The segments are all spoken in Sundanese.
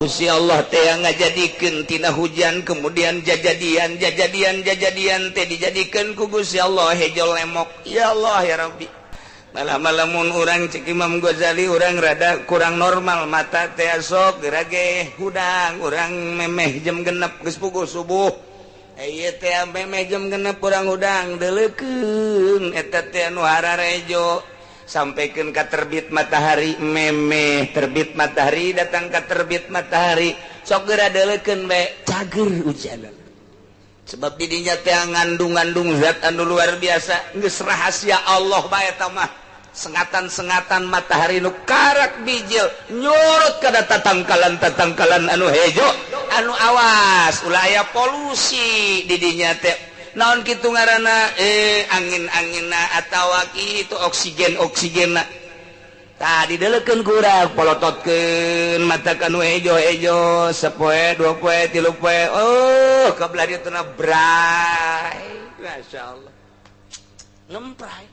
Gusti Allah teh ngajadikeun tina hujan kemudian jajadian teh dijadikeun ku Gusti Allah hejo lemok. Ya Allah ya Rabbi. Malah-malamun urang cek Imam Ghazali urang rada kurang normal mata teh sok gerage hudang urang memeh jam 6 geus puguh subuh. Ieu teh memeh jam 6 urang hudang deuleukeun eta teh anu hararejo. Sampaikan ke terbit matahari memeh terbit matahari datang ke terbit matahari sok geura deuleukeun we cager hujanan sebab di dinya teh ngandung zat anu luar biasa geus rahasia Allah bae eta mah sengatan-sengatan matahari nu karak bijil nyorot kada tatangkalan anu hejo anu awas ulah aya polusi di dinya teh naon kitu ngaranna angin-anginna atawa kitu oksigen-oksigenna tadi deuleukeun ku urang polototkeun mata kanu hejo-hejo sapoe dua poe tilu poe oh kabelah dieu teh bray masyaallah ngempray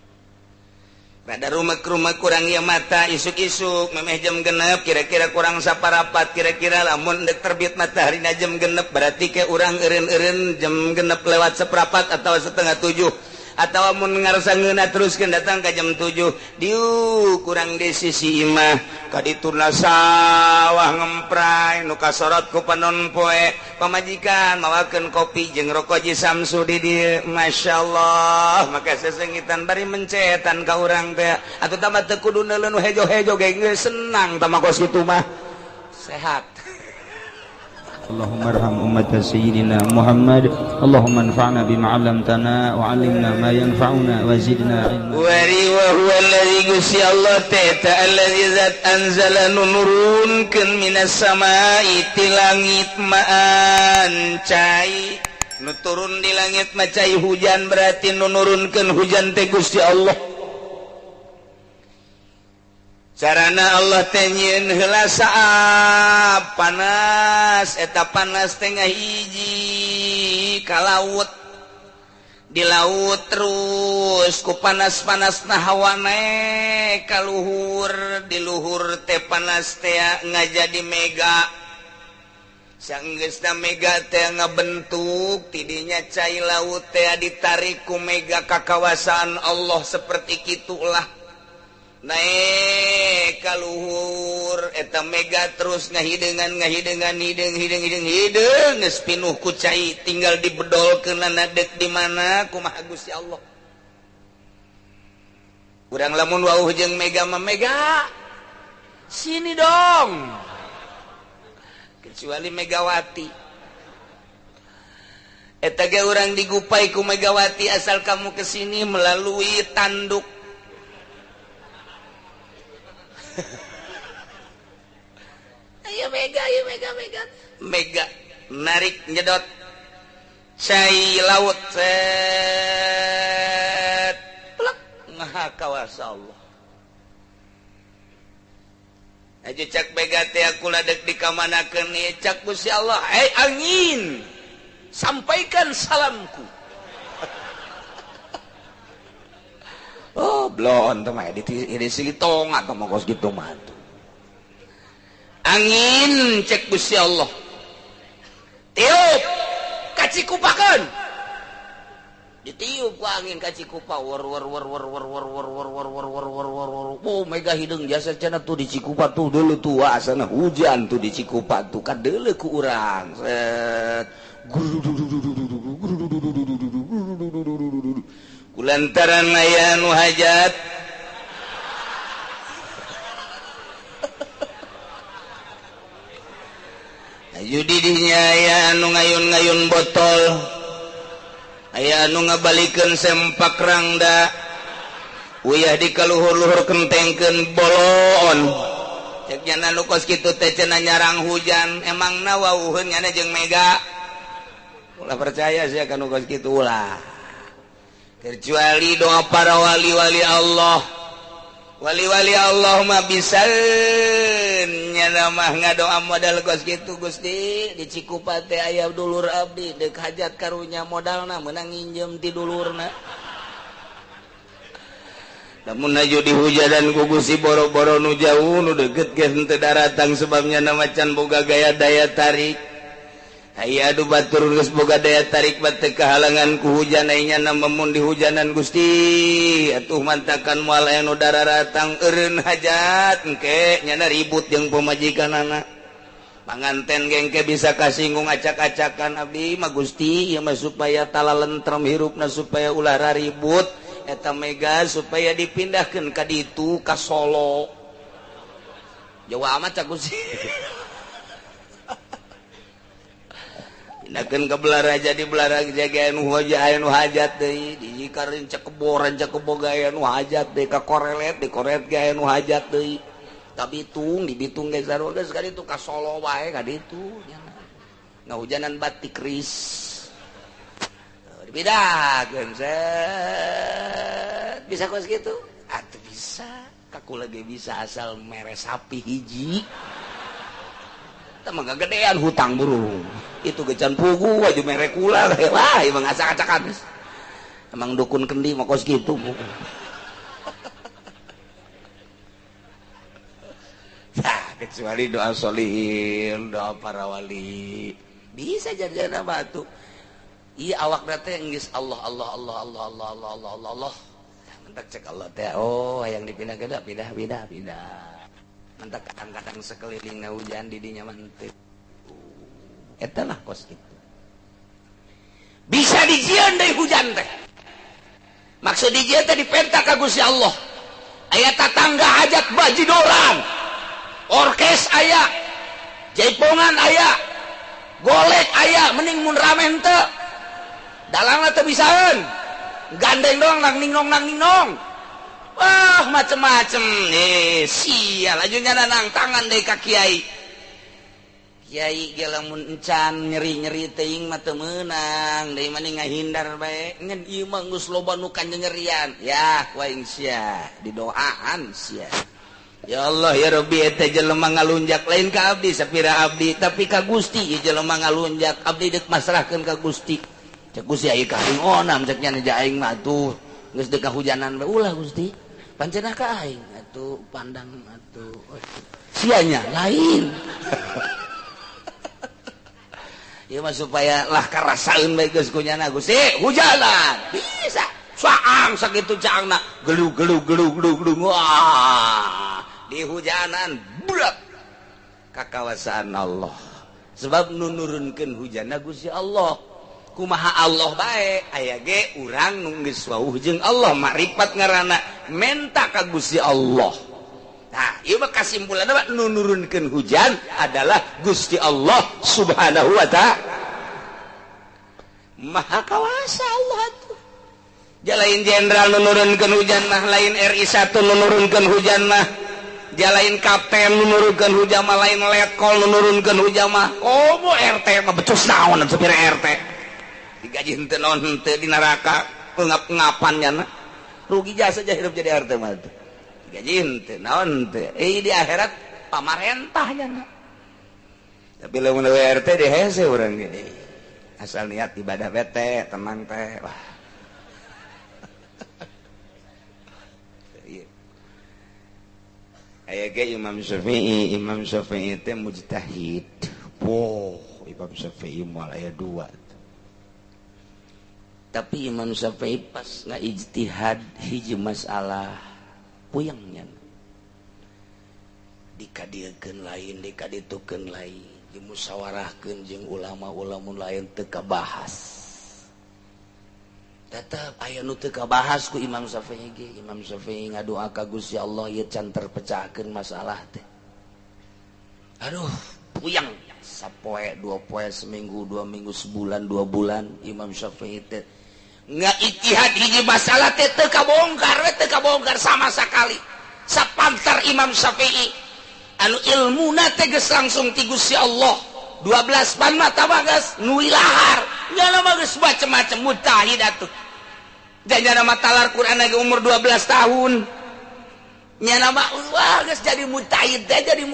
rada rumek-rumek kurang ieu mata isuk-isuk memeh jam 6 kira-kira kurang saparapat kira-kira lamun dek terbit matahari na jam 6 berarti ke urang eureun-eureun jam 6 lewat seprapat atau setengah 7 atau mun ngarasa ngeuna teruskeun datang ka jam 7 diu kurang di sisi imah ka dituna sawah ngempray nu kasorot ku panon poe pamajikan mawakeun kopi jeung rokok Ji Samsu di dieu masyaallah maka sesengitan bari mencetan ka urang teh atuh tambah teu kudu neuleuh nu hejo-hejo ge geus senang tamah kos kitu mah sehat. Allahumma arham ummat sayyidina Muhammad Allahumma anfa'na bima 'allamtana wa 'allimna ma yanfa'una wa zidna ilma wa huwa alladzi Gusti Allah ta'ala alladzi zat anzala nurunkeun minas samai ti langit ma'an cai nu turun di langit mah cai hujan berarti nu nurunkeun hujan teh Gusti Allah. Carana Allah teh nyieun heula saab panas eta panas teh ngahiji ka laut di laut terus ku panas-panasna hawa naek ka luhur di luhur teh panas teh ngajadi mega sanggeusna mega teh ngabentuk tidinya cai laut teh ditarik ku mega ka kawasan Allah seperti kitulah naik ka luhur eta mega terus ngahideungan hidung geus pinuh ku cai tinggal dibedolkeunna deuk di mana kumaha Gusti Allah. Urang lamun wauh jeung mega mah mega sini dong kecuali Megawati eta ge urang digupai ku Megawati asal kamu kesini melalui tanduk ayo mega narik nyedot cai laut set plek maha kawasa Allah aja cak mega teh aku ladek dikamanakeun ieu cak Gusti Allah angin sampaikan salamku. Oh, blon teh mah di sini tonga teh mah kos kitu mah. Angin cek Gusti Allah. Tiup kacikupakeun. Ditiup ku angin kacikupa wer. Oh, mega hideung jasa cenah tuh di Cikupa tuh deuleu tuh asana hujan tuh di Cikupa tuh kadeuleu ku urang. Set. Kulantaran aya nu hajat ayu di dinya aya anu ngayun-ngayun botol aya anu ngabalikeun sempak rangda uyah di kaluhur-luhur kentengkeun bolon cek nya nu kos kitu teh cenah nyarang hujan emang na wauheun nya jeung mega ulah percaya sia kana kos kitu ulah kecuali doa para wali-wali Allah. Wali-wali Allah mah bisa nyana mah ngadoa modal kos kitu Gusti di Cikupa teh aya dulur abdi deuk hajat karunya modalna meunang nginjem ti dulurna namun naju di hujanan ku Gusti boro-boro nu jauh nu deukeut geus teu daratang sebabnya nama can boga gaya daya tarik. Aya adu batur geus boga daya tarik bate kahalangan ku hujan aya nya mun di hujanan Gusti atuh mantakan moal aya nu daratang eureun hajat engke nya ribut jeung pamajikanana. Panganten gengke bisa kasinggung acak-acakan abdi mah Gusti ieu mah supaya tala lentrem hirupna supaya ulah ribut eta mega supaya dipindahkeun ka ditu ka Solo. Jawa amat cak Gusti. Pindahkeun ka Belaraja di Belaraja ge anu hajat deui di kareun cek keboran cek keboga anu hajat deui ka Korelet di Korelet ge anu hajat deui. Bitung di Bitung geus sarua geus ka ditu ka Solo wae ka ditu nya ngahujanan batik ris dipindahkeun set bisa kos kitu atuh bisa kaku lagi bisa asal mere sapi hiji teh mah gagedean hutang burung itu gecan pugu aju mere kula wah ieu mah ngacak-acakan emang dukun kendi mah kos kitu kecuali doa solihin, doa para wali bisa jadi batu. Iya awak teh geus Allah mentak cek Allah teh oh hayang dipindah geda pindah mentak kadang-kadang sekeliling hujan di dinya mantep eta lah kos kitu bisa dijieun deui hujan teh maksud dijieun teh dipentak ka Gusti Allah aya tatangga hajat baji dolang orkes aya jaipongan aya golek aya mending mun ramen teu dalangna teu bisaeun gandeng doang nang ningnong wah macem-macem sial ajunya nang tangan deui ka kiai ge lamun encan nyeri-nyeri teuing mah teu meunang deui mending ngahindar bae ngan ieu mah geus loba nu kanjengerian ya kuaing sia didoaan sia. Ya Allah ya Rabbi eta jelema ngalunjak lain ka abdi sapira abdi tapi ka Gusti ieu jelema ngalunjak abdi deuk masrahkeun ka Gusti cek Gusti aya kaing onam cek nya ja aing mah atuh geus deuk kahujanan bae ulah Gusti pancenah ka aing atuh pandang atuh sianya lain ieu mah supaya lah karasaeun bae geus kunyana Gusti hujanan bisa saang sakitu caangna gelug wah di hujanan berat kakawasaan Allah sebab nunurunkeun hujanna Gusti Allah kumaha Allah bae aya ge urang nu geus wauh jeung Allah makrifat ngaranna menta ka Gusti Allah nah ieu mah kasimpulanna nunurunkeun hujan adalah Gusti Allah subhanahu wa ta'ala maha kawasa Allah tuh jalain jenderal nunurunkeun hujan mah lain RI 1 nunurunkeun hujan mah jalain kapten menurunkan hujan mah lain letkol menurunkan hujan mah komo RT mah becus naon supir RT digaji henteu naon henteu di neraka pengap-pengapannya rugi jasa aja hidup jadi RT mah digaji henteu naon henteu di akhirat pamarentahnya na tapi lamun RT di hese urang ge asal niat ibadah bete tenang teh wah aya ge Imam Syafi'i teh mujtahid. Imam Syafi'i moal aya 2. Tapi Imam Syafi'i pas ngaijtihad hiji masalah puyeng nya. Dikadiekeun lain, dikaditukeun lain, dimusyawarahkeun jeung ulama-ulama lain teu kabahas. Tetap aya nu teu kabahas ku Imam Syafi'i ge. Imam Syafi'i ngadoa ka Gusti Allah ieu can terpecahkeun masalah teh. Aduh, puyeng. Sapoe, 2 poe, seminggu, 2 minggu, sebulan, 2 bulan Imam Syafi'i teh ngaijtihad hiji masalah teh teu kabongkar sama sakali. Sapantar Imam Syafi'i anu ilmuna teh geus langsung ti Gusti Allah. 12 pan mata bagas nuli lahar nyana bagas macam-macam mujtahid atuh janjana matalar Quran lagi umur 12 tahun nyana mah wah geus jadi mujtahid teh jadi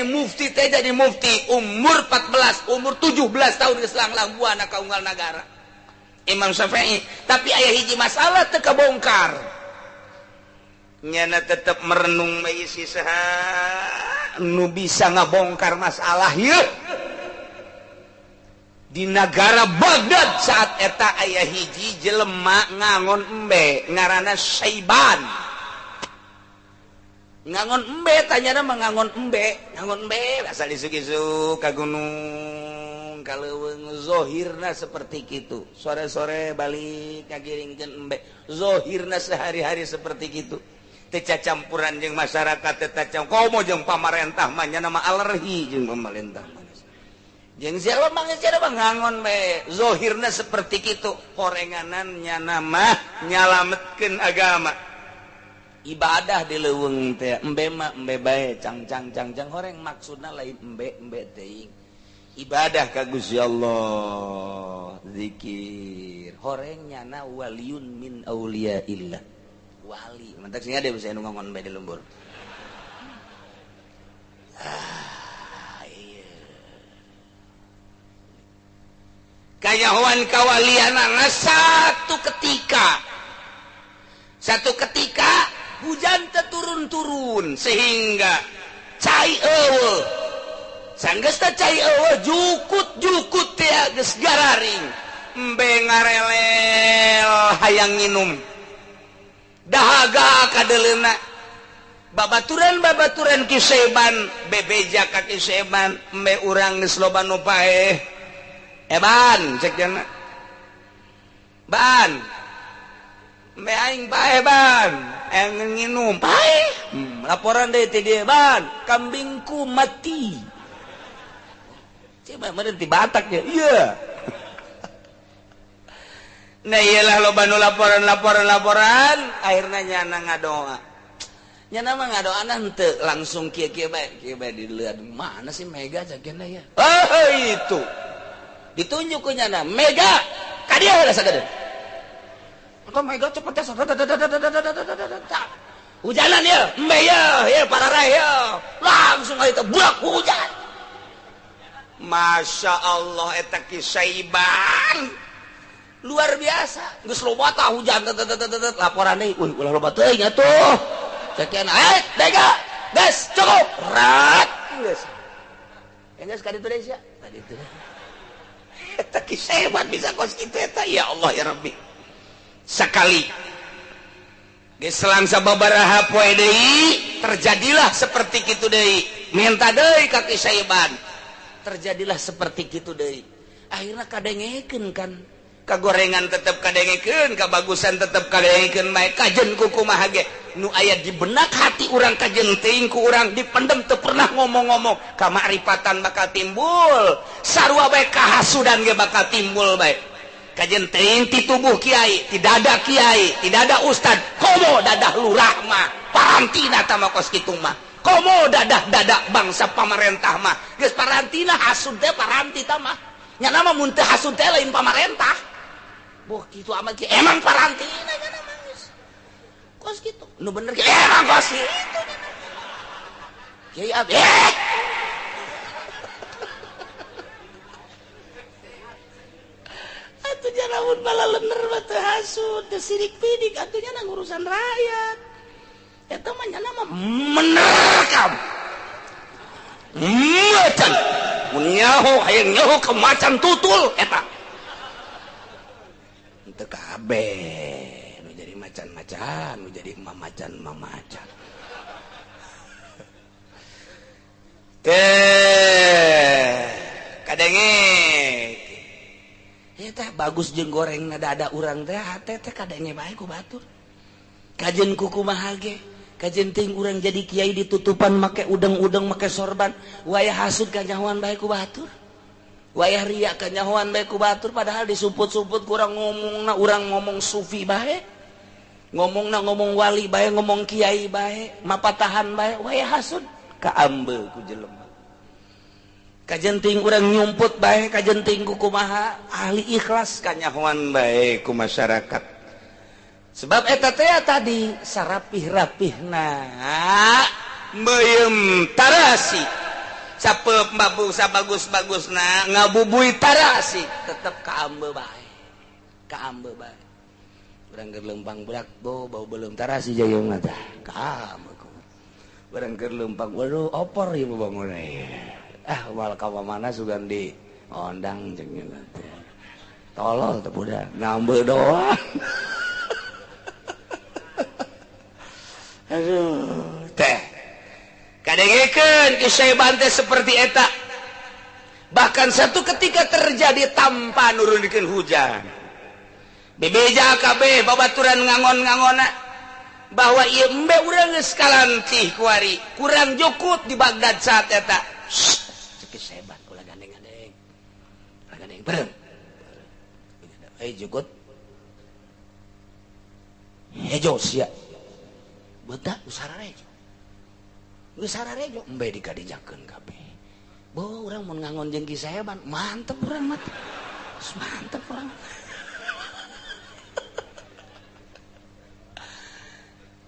mufti teh jadi mufti umur 14 umur 17 tahun geus langlang buana ka unggal nagara Imam Syafi'i tapi aya hiji masalah teu kabongkar nyana tetap merenung bae isi saha nu bisa ngabongkar masalah ieu di negara Baghdad saat eta aya hiji jelema ngangon embe ngaranna Syaiban. Ngangon embe tanyana mah ngangon embe asal isuk-isuk ka gunung ka leuweung zohirna seperti kitu. Sore-sore balik ngagiringkeun embe. Zohirna sehari-hari seperti kitu. Teu cacampuran jeung masyarakat teu komo jeung pamarentah mah nya nama alergi jeung pamarentah mah. Jeung siapa mah ngangon bae. Zohirna seperti kitu. Horenganan nya nama nyalametkeun agama. Ibadah di leuweung teh embe mah embe bae cang horeng maksudna lain embe teuing. Ibadah ka Gusti Allah, zikir. Horeng nyana waliyun min auliyaillah. Wali, mantak sing ade bisa nu ngomong bae di lembur. Iya. Kayahuan kawalianana satu ketika hujan turun sehingga cai eueuh. Sanggeus teh cai eueuh jukut teh geus gararing. Embe ngarelel hayang nginum. Dahaga kadeleuna babaturan ki Syaiban bebeja ka ki Syaiban embe urang geus loba nu paeh ban cek jana ban embe aing paeh ban aing nginum paeh laporan deui ti dieu ban kambingku mati coba meureun ti Batak ya iya. Nah iyalah loba nu laporan akhirna nyana ngadoa. Nyana mah ngadoana henteu langsung kieu bae dilihat mana sih Mega cakeuna ya. Oh itu. Ditunjuk ku nyana Mega ka dieu heula sagede. Kok Mega cepet teh hujanan ya, embe ya pararai ya. Langsung itu buak hujan. Masya Allah eta ki Syaiban. Luar biasa geus loba tah hujan laporan deui ulah loba teuing atuh cekeun Mega geus cukup rat geus geus ka ditu deui sia ka ditu eta ki Syaiban bisa kos kitu eta ya Allah ya Rabbi sakali geus selang sababaraha poe deui terjadilah seperti kitu deui minta deui ka ki Syaiban terjadilah seperti kitu deui akhirna kadengekeun kan kagorengan tetep kadengekeun kabagusan tetep kadengekeun bae kajen ku kumaha ge nu aya di benak hati urang kajen teuing ku urang dipendem teu pernah ngomong-ngomong kamaripatan bakal timbul sarua bae kahasudan ge bakal timbul bae kajen teuing ti tubuh kiai ti dada kiai ti dada ustad komo dadah lurah mah parantina tah mah kos kitu mah komo dadah bangsa pamarentah mah geus parantina hasud teh paranti tah mah nya nama mun teu hasud teh lain pamarentah. Boh kitu amat ki emang parantina nya nama geus. Kos kitu. Nu bener ki emang kos kitu. Kiai abdi. Atuh jaramun bala lener mah teu hasud, teu sirik pidik atuh nya ngurusan rakyat. Eta mah nya nama menerkam. Macan. Mun nyaho hayang nyaho ke macan tutul eta. Teu kabeh nu jadi macan-macan, nu jadi mamacan. Kadenge eta bagus jeung gorengna dada urang teh hate teh kadenge bae ku batur. Kajen ku kumaha ge? Kajen teuing urang jadi kiai ditutupan make udeng-udeng make sorban, wayah hasud kanyahoan bae ku batur. Wayah ria kanyahoan bae ku batur padahal disumput-sumput kurang ngomongna urang ngomong sufi bae. Ngomongna ngomong wali bae, ngomong kiai bae, mapatahan bae, wayah hasud ka ambeul ku jelema. Kajen teuing urang nyumput bae, kajen teuing ku kumaha ahli ikhlas kanyahoan bae ku masyarakat. Sebab eta teh tadi sarapih-rapihna meuyeum tarasi. Sapeup babu sabagus-bagusna ngabubuy tarasi tetep ka ambe bae. urang keur lempang budak bau belum tarasi jayung tah kamu urang keur lempang waduh opor ieu bangun wal ka mana sugan di ondang jeung teh tolol teh budak ngambeu doang aduh teh kadengekeun kisah teh seperti eta. Bahkan satu ketika terjadi tanpa nurunikeun hujan. Bebeja kabeh babaturan ngangon-ngangona bahwa ieu embe urang geus kalantih ku ari, kurang jukut di Baghdad saat eta. Ceuk sebat ulah gandeng-gandeng. Ulah gandeng bareng. Jukut. Hejo sia. Beutak usararejo. Usararejo embe dikadijakeun kabeh. Bo urang mun ngangon jeung Ki Saeban mantep urang mah. Mantep urang.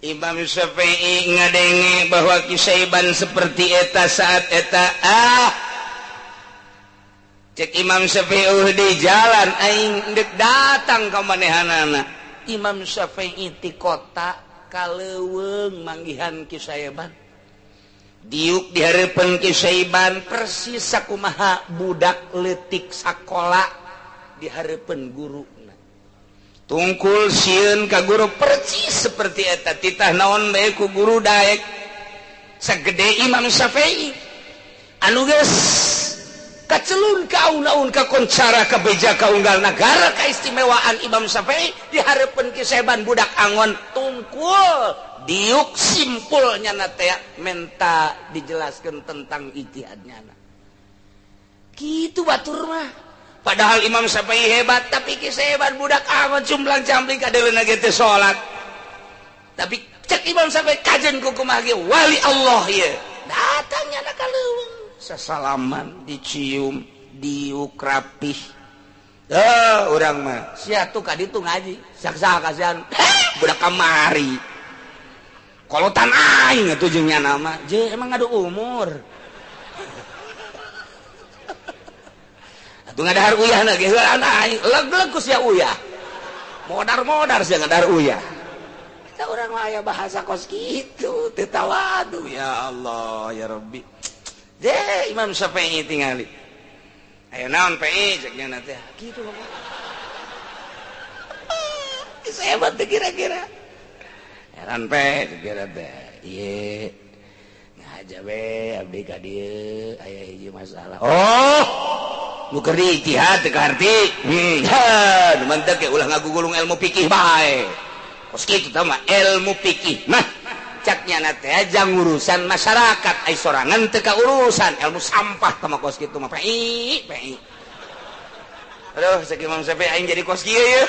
Imam Syafi'i ngadenge bahwa Ki Saeban seperti eta saat eta cek Imam Syafi'i di jalan aing deuk datang ka manehanana. Imam Syafi'i ti kota kaleuweung manggihan Ki Saeban. Diuk di hareupeun Ki Saeban persis sakumaha budak leutik sakola di hareupeun guruna. Tungkul sieun ka guru persis seperti eta titah naon bae ku guru daek sagede Imam Syafi'i anu geus kacelun ka aun-aun ka koncara ka beja ka unggal nagara kaistimewaan Imam Syafi'i di hareupeun Ki Saeban budak angon tungkul diuk simpulnya teh menta dijelaskan tentang ijtihadnya gitu batur mah padahal Imam Syafi'i hebat tapi Ki Saeban budak amat cumplang campling kadeuleuna ge teu salat tapi cek Imam Syafi'i kajen ku kumaha ge wali Allah ye datangnya ka leuweung sasalaman dicium diuk rapih urang mah sia tuh ka ditu ngaji saksa kasihan budak kamari kolotan aing atuh jeung nya nama je emang ngadu umur atuh ngadahar uyahna ge heueuan aing leg-leg ku sia uyah modar-modar sia ngadahar uyah eta urang mah aya bahasa kos kitu teu tawadu ya Allah ya Rabbi je Imam Syafi'i tingali ayo naon PI cek nya teh kitu mah saya hebat kira-kira heran pe kira teh ieu ngaja we abdi ka dieu aya hiji masalah nu keur ijtihad teu karti nu mantep ke ulah ngagugulung ilmu fikih bae kos kitu tah mah ilmu fikih mah caknya teh aja urusan masyarakat ai sorangan teu ka urusan ilmu sampah tah mah kos kitu mah pi aduh cek Imam Syafi'i aing jadi kos kieu ye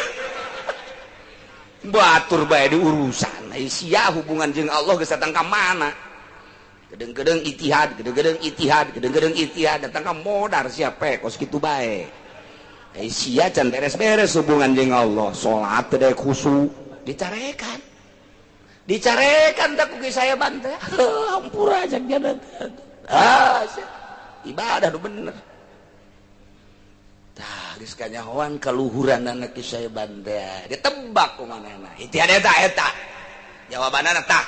batur bae di urusan sia hubungan jeung Allah geus datang ka mana gedeng-gedeng ijtihad datang ka modar siapa kos kitu bae sia can beres-beres hubungan jeung Allah salat teh daek khusyuk dicarekan tak ku Ki Saeban teh hampura cak jana ibadah nu bener tah geus kanyahoan kaluhuranna Ki Saeban teh ditebak ku manehna ijtihad eta jawabanana tah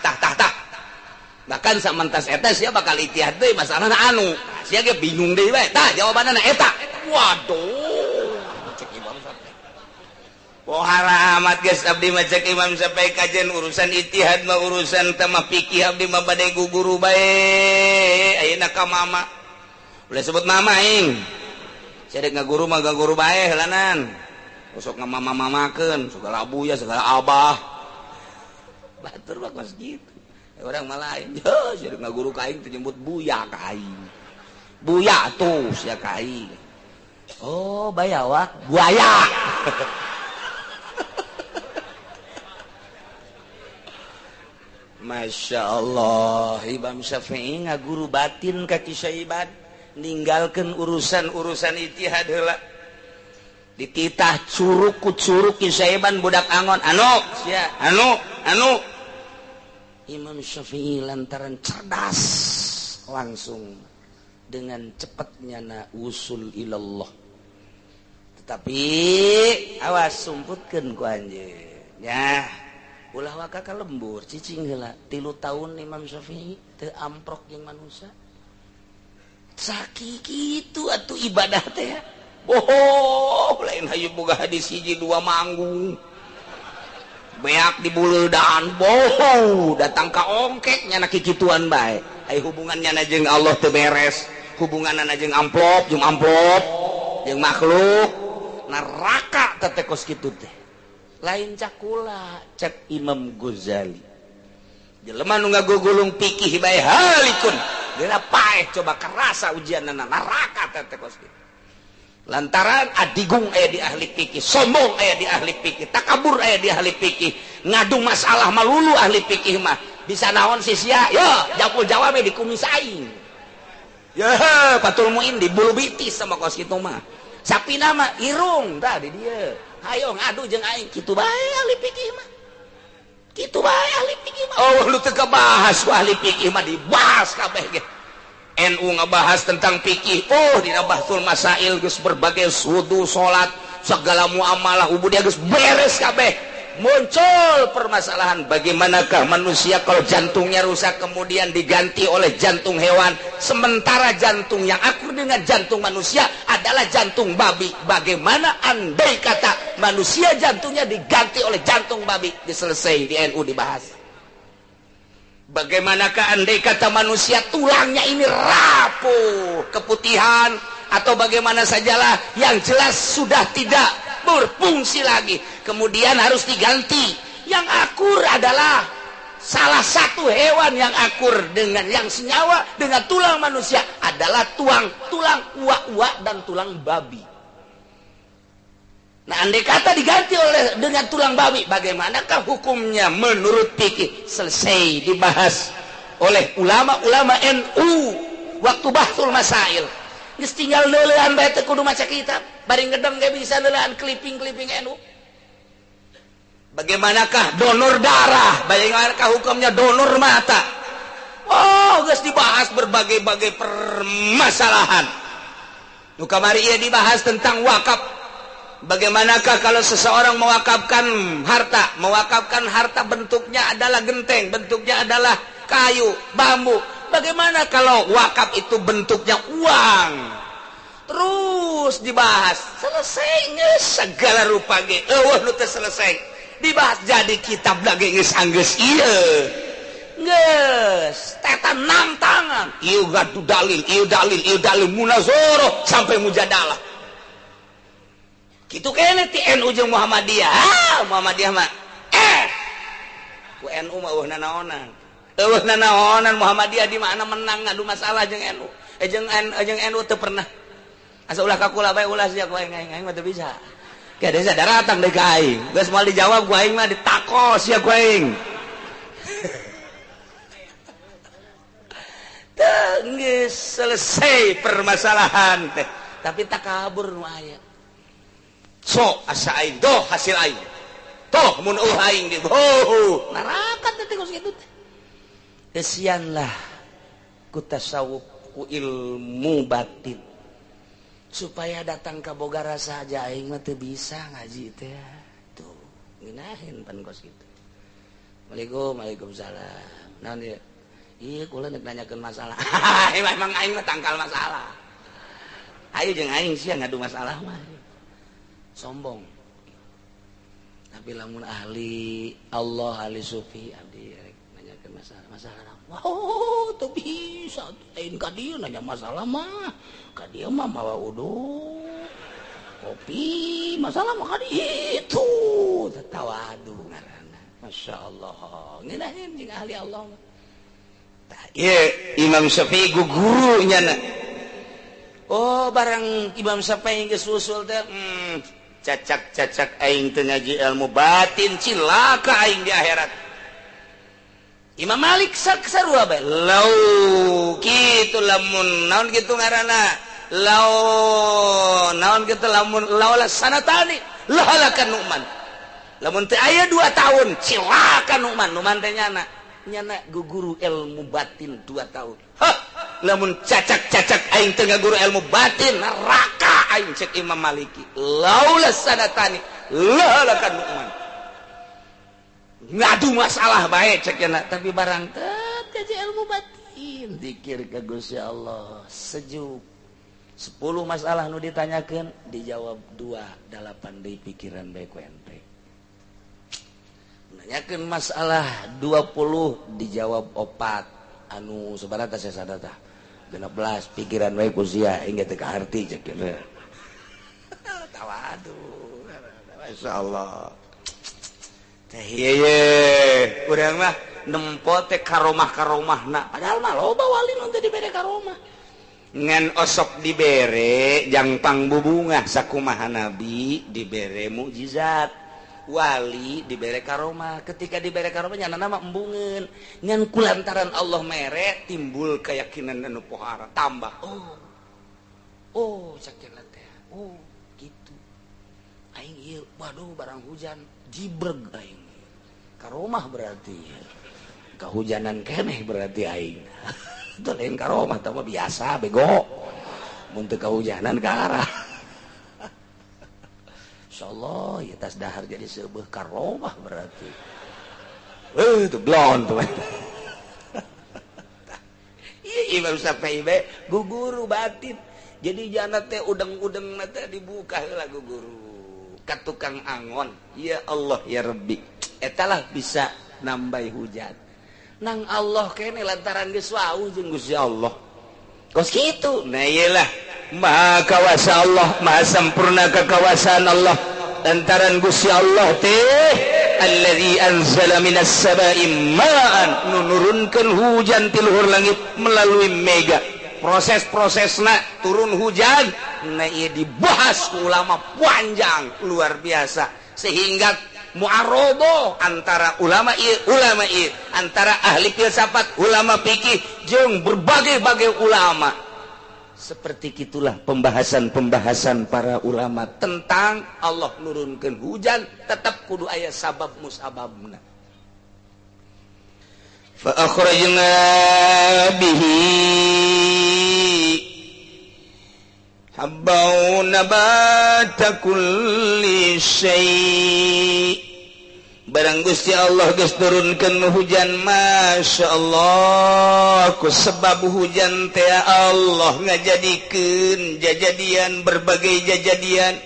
bahkan samantas eta sia bakal ijtihad deui masalahna anu sia ge bingung deui bae tah jawabanana eta waduh cek Imam Syafi'i pohara amat geus abdi mah cek Imam Syafi'i kajian urusan ijtihad mah urusan teh mah fikih abdi mah bade guguru bae ayeuna ka mama ulah sebut mama aing sadek ngaguru mah gaguru bae heulanan sok ngamama-mamakeun segala abuya segala abah batur mah kos gitu orang mah lain sadek ngaguru ka aing teh nyebut buya ka aing buya tuh sia ka aing oh bayawak buaya Masya Allah Imam Syafi'i ngaguru batin ka Ki Saeban ninggalkeun urusan ijtihad heula dititah curug ku curug Ki Saeban budak angon anu Imam Syafi'i lantaran cerdas langsung dengan cepatnya na usul ilallah tetapi awas sumputkeun ku anjeun ya ulah waka ka lembur cicing heula 3 tahun Imam Syafi'i teu amprok jeung manusia sakit kitu atuh ibadah teh boh lain hayu boga hadis hiji 2 manggung beak di buleudan boh datang ka ongkek nyana kikituan bae ai hubungannya jeung Allah teu beres hubunganna jeung amplop jeung makhluk neraka teh kos kitu teh lain cakula cek Imam Ghazali jelema nu ngagugulung pikih bae halikun geura paeh coba kerasa ujianna neraka teh kos kitu lantaran adigung aya di ahli fikih sombong aya di ahli fikih takabur aya di ahli fikih ngadu masalah malulu ahli fikih mah bisa naon sih sia ya japul jawabe di kumis aing ya patul muin di bulu bitis sama kos kitu mah sapina mah irung tah di dieu hayo ngadu jeung aing kitu bae ahli fikih mah kitu bae ahli fikih mah oh lu teu kabahas ku ahli fikih mah dibahas kabeh ge NU ngebahas tentang fikih dina bahsul masail geus berbagai wudu salat segala muamalah ubudiyah geus beres kabeh muncul permasalahan bagaimanakah manusia kalau jantungnya rusak kemudian diganti oleh jantung hewan sementara jantung yang akur dengan jantung manusia adalah jantung babi bagaimana andai kata manusia jantungnya diganti oleh jantung babi diselesai di NU dibahas bagaimanakah andai kata manusia tulangnya ini rapuh, keputihan, atau bagaimana sajalah yang jelas sudah tidak berfungsi lagi. Kemudian harus diganti. Yang akur adalah salah satu hewan yang akur dengan yang senyawa dengan tulang manusia adalah tulang uak-uak dan tulang babi. Nah, andai kata diganti dengan tulang babi, bagaimanakah hukumnya menurut fikih? Selesai dibahas oleh ulama-ulama NU waktu bahsul masail. Geus tinggal leuleuhan bae teh kudu maca kitab, bari ngedeng ge bisa leuleuhan clipping-clipping NU. Bagaimanakah donor darah? Bagaimanakah hukumnya donor mata? Oh, geus dibahas berbagai-bagai permasalahan. Nu kamari ieu dibahas tentang wakaf. Bagaimanakah kalau seseorang mewakafkan harta bentuknya adalah genteng, bentuknya adalah kayu, bambu. Bagaimana kalau wakaf itu bentuknya uang? Terus dibahas, selesai geus segala rupa ge. Eueuh nu teu selesai. Dibahas jadi kitab lagi geus anggeus ieu. Geus, teta 6 tangan. Ieu gadu dalil, ieu dalil munazarah sampai mujadalah. Kitu kene ti NU jeung Muhammadiyah. Muhammadiyah mah ku NU mah eueuh nanaonan. Muhammadiyah di mana menang ngadu masalah jeung NU. Jeung NU teu pernah. Asa ulah kakula bae ulah sia ku aing mah teu bisa. Ke desa daratang deui ka aing. Geus moal dijawab ku aing mah ditakos sia ku aing. Teu geus selesai permasalahan teh. Tapi takabur nu aya. So asa aing doh hasil aing toh mun aing ge neraka teh kos kitu teh kesianlah ku tasawuf ku ilmu batin supaya datang ka boga rasa aja aing mah teu bisa ngaji teh tuh nginahin pan kos kitu. Waalaikumsalam naon ieu ieu kula nek nanyakeun masalah emang aing mah tangkal masalah ayo jeung aing sia ngadu masalah mah sombong. Tapi lamun ahli Allah, ahli sufi abdi nanyakeun masalah. Wow, teu bisa aing ka dieu nanya masalah mah. Ka dieu mah mawa udu. Kopi, masalah mah ka dieu. Tawadu ngaranna. Masyaallah. Ngeunaheun jeung ahli Allah mah. Tah ieu Imam Syafi'i gurunya na. Oh, barang Imam Syafi'i geus usul teh cacak aing teu ngaji ilmu batin cilaka aing di akhirat. Imam Malik sarua bae lau kitu lamun naon kitu ngaranna naon kitu lamun laula sanatani lahalakan Nu'man lamun teu aya 2 tahun cilaka Nu'man teh nyana guguru ilmu batin 2 tahun lamun cacak aing teu ngaguru ilmu batin neraka aing cek Imam Maliki laula sanatani lahalakan Nu'man ngadu masalah baik cek tapi barang kaji ilmu batin zikir ka Gusti Allah sejuk 10 masalah nu ditanyakeun dijawab 2 8 deui pikiran bae ku ente nanyakeun masalah 20 dijawab 4 anu sabaraha teh sadata 16 pikiran bae ku sia engge teu kaharti cek tawadu masyaallah urang mah nempo teh karomah-karomahna padahal mah loba wali nu teh dibere karomah ngan osok dibere jang pangbubungah sakumaha nabi dibere mukjizat wali dibere karomah ketika dibere karomah nya nama embungeun ngan kulantaran Allah mere timbul keyakinan anu pohara tambah sakieu teh gitu aing ieu waduh barang hujan jibreg aing karomah berarti kehujanan keneh berarti aing itu lain karomah tapi biasa bego mun teu kehujanan ka arah insyaallah ieu tas dahar jadi seubeuh karomah berarti itu blon tuh iya Imam Syafi'i guguru batin jadi jana teh udeng-udeng teh dibuka heula guguru ka tukang angon ya Allah ya Rabbi etalah bisa nambah hujan nang Allah kene lantaran geus wau jeung Gusti Allah kos kitu nah iyalah maha kawasa Allah maha sampurna kekawasan Allah lantaran Gusti Allah teh allazi anzala minas sabai ma'an nurunkeun hujan ti luhur langit melalui mega proses-prosesna turun hujan nah ieu dibahas ulama panjang luar biasa sehingga mu'arodoh antara ulama ieu antara ahli filsafat ulama fikih jeung berbagai-bagai ulama seperti itulah pembahasan para ulama tentang Allah nurunkeun hujan tetap kudu aya sabab musababna fa akhrajna bihi habbau nabata kulli syai' barang Gusti Allah geus turunkeun hujan masya Allah ku sebab hujan teh Allah ngajadikeun jajadian berbagai jajadian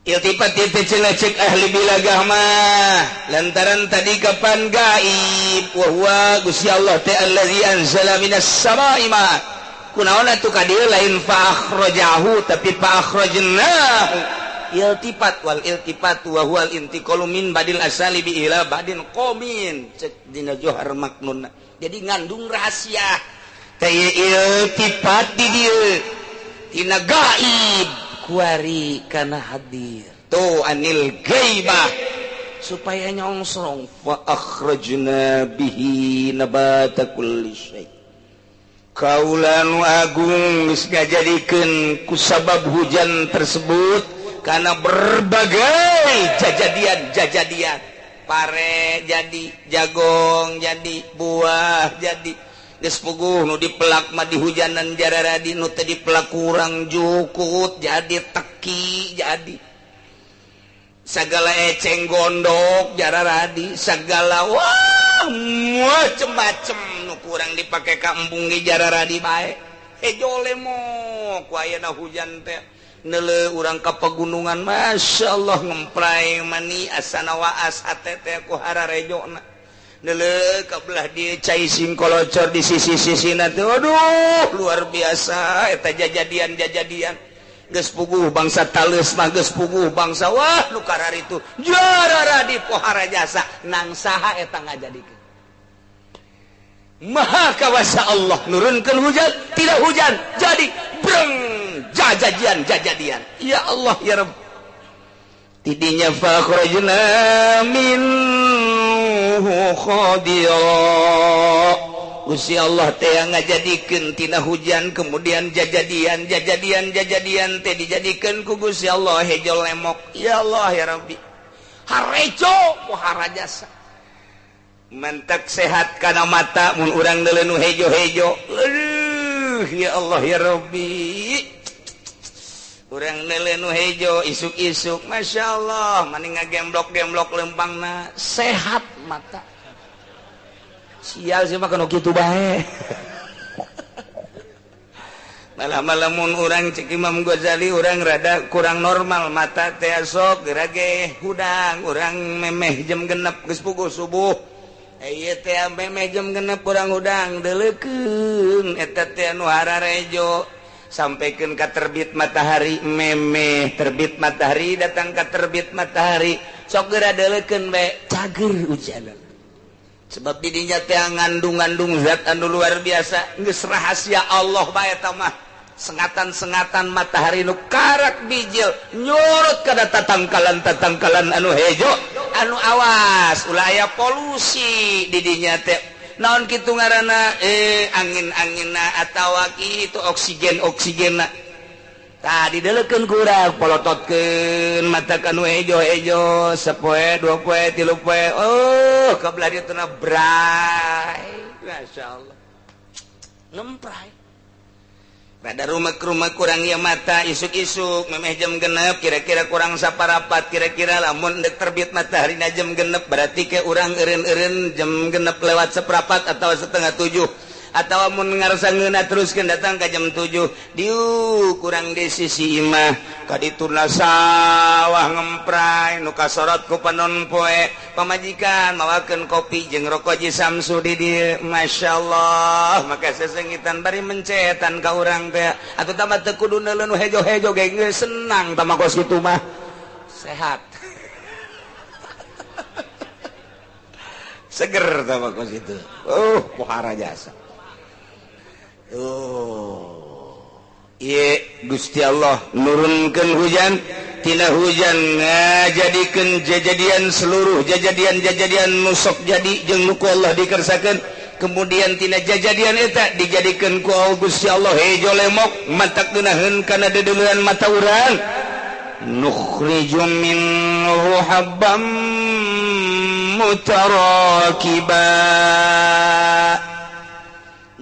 iltifat teh cenah cek ahli bilagah mah lantaran tadi kapan gaib wa huwa Gusti Allah teh allazi anzala minas samai ma kunaon atuh ka dieu lain fa akhrajahu tapi fa akhrajnahu iltifat wal iltifat wa huwal intiqalu min badil asali bi ila badin qamin cek dina johar maknunna jadi ngandung rahasia teh iltifat di dieu tina gaib kuari kana hadir tu anil ghaibah supaya nyongsong fa akhrajna bihi nabata kulli syai' kaulan agung geus ngajadikeun ku sabab hujan tersebut karena berbagai jajadian pare jadi jagong jadi buah jadi geus puguh nu dipelak mah di hujanan jararadi nu teu dipelak kurang jukut jadi teki jadi sagala eceng gondok jararadi sagala wah macem-macem nu kurang dipake ka embung ge jararadi bae hejo lemo ku ayeuna hujan teh neuleuh urang ka pegunungan masyaallah ngemprai mani asana waas hate teh ku hararejona neuleuh ka belah dieu cai singkolocor di sisi-sisina teh aduh luar biasa eta jajadian geus puguh bangsa taleus mah geus puguh bangsa wah nu kararitu jararadi pohara jasa nang saha eta ngajadikeun maha kawasa Allah nurunkeun hujan tidak hujan jadi breng jajadian ya Allah ya Rabb tidinya fa akhrajna minhu khadira Gusti Allah teh ngajadikeun tina hujan kemudian jajadian teh dijadikeun ku Gusti Allah hejo lemok ya Allah ya Rabbi harejo pohara jasa mentak sehat kana mata mun urang deuleu nu hejo-hejo ya Allah ya Rabbi urang deuleu nu hejo isuk-isuk Masya Allah maning ngagemblok-gemblok lempangna sehat mata sial sih mah kanu kitu bae malam-malamun urang cek Imam Ghazali urang rada kurang normal mata teh sok gerage hudang urang memeh jam genep geus pukul subuh ieu teh memeh jam genep urang hudang deulekeun eta teh anu hararejo sampaikan ke terbit matahari memeh terbit matahari datang ke terbit matahari sok geura deuleukeun bae cager hujanan sebab didinya teh ngandung-ngandung zat anu luar biasa geus rahasia Allah bae eta mah sengatan-sengatan matahari nu karak bijil nyorot kana tatangkalan anu hejo anu awas ulah aya polusi didinya teh naon kitu ngaranna angin-anginna atawa kitu oksigen-oksigenna tadi deuleukeun ku urang polototkeun mata kanu hejo-hejo sapoe dua poe tilu poe oh kabelah dieu teh bray masyaallah ngempray rada rumek-rumek kurang ieu mata isuk-isuk memeh jam genep kira-kira kurang saparapat kira-kira lamun dek terbit matahari na jam genep berarti ke urang eureun-eureun jam genep lewat seprapat atau setengah 7 atau mun ngarsangeuna teruskeun datang ka jam 7 diu kurang di sisi imah kadituna sawah ngempray nu kasorot ku panon poe pamajikan mawakeun kopi jeung rokok Ji Samsu di dieu masyaallah maka sesengitan bari mencetan ka urang teh atuh tambah teu kudu neuleuh nu hejo-hejo ge geus senang tamah kos kitu mah sehat seger tamah kos kitu pohara jasa Gusti Allah nurunkeun hujan tina hujan ngajadikeun jajadian seluruh jajadian nusok jadi jeung nu ku Allah dikersakeun kemudian tina jajadian eta dijadikeun ku Gusti Allah hejo lemok matak geunaheun kana dedeuleuan mata urang nukhriju minhu habban mutarakiba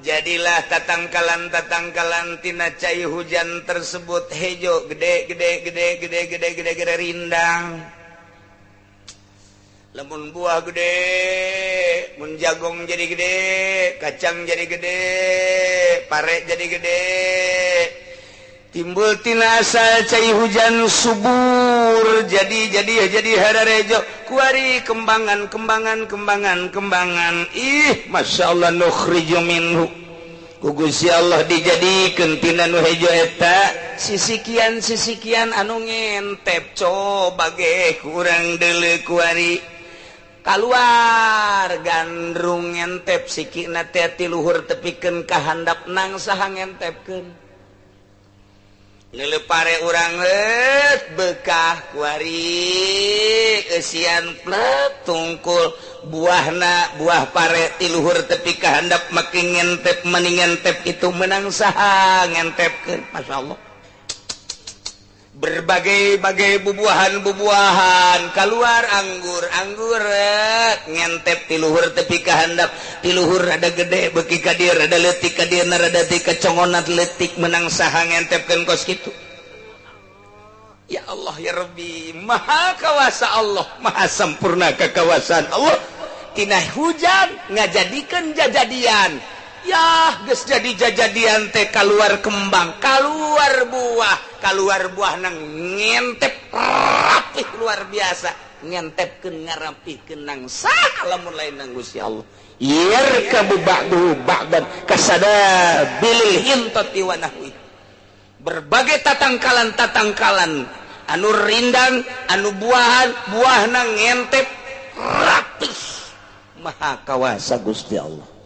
jadilah tatangkalan tina cai hujan tersebut hejo gede rindang lamun buah gede mun jagong jadi gede kacang jadi gede pare jadi gede timbul tina asal cai hujan subur jadi hararejo kuari kembangan Masya Allah nukhriju minhu ku Gusti Allah dijadikeun tina nu hejo eta sisikian anu ngentep coba ge kurang deuleu kuari kaluar gandrung ngentep sikina teh ti luhur tepikeun ka handap nang saha ngentepkeun lele pare urang bekah kuari eusian plet tungkul buah pare ti luhur tepi ka handap make ngentep meni ngentep itu menang saha ngentepkeun masyaallah berbagai bubuahan keluar anggur ngentep ti luhur tepi ka handap ti luhur rada gede beuki ka dieu rada leutik ka dieu rada ti kacongonat leutik menang saha ngentepkeun kos kitu ya Allah ya Rabbi maha kawasa Allah maha sampurna kekawasan Allah tina hujan ngajadikeun jajadian ya geus jadi jajadian teh kaluar kembang kaluar buah nang ngentep rapih luar biasa ngentepkeun ngarapikeun nang saha lamun lain nang Gusti Allah yarkabu ba'du ba'dan kasada bilil hintati wa nahwi berbagai tatangkalan anu rindang anu buah nang ngentep rapih maha kawasa Gusti Allah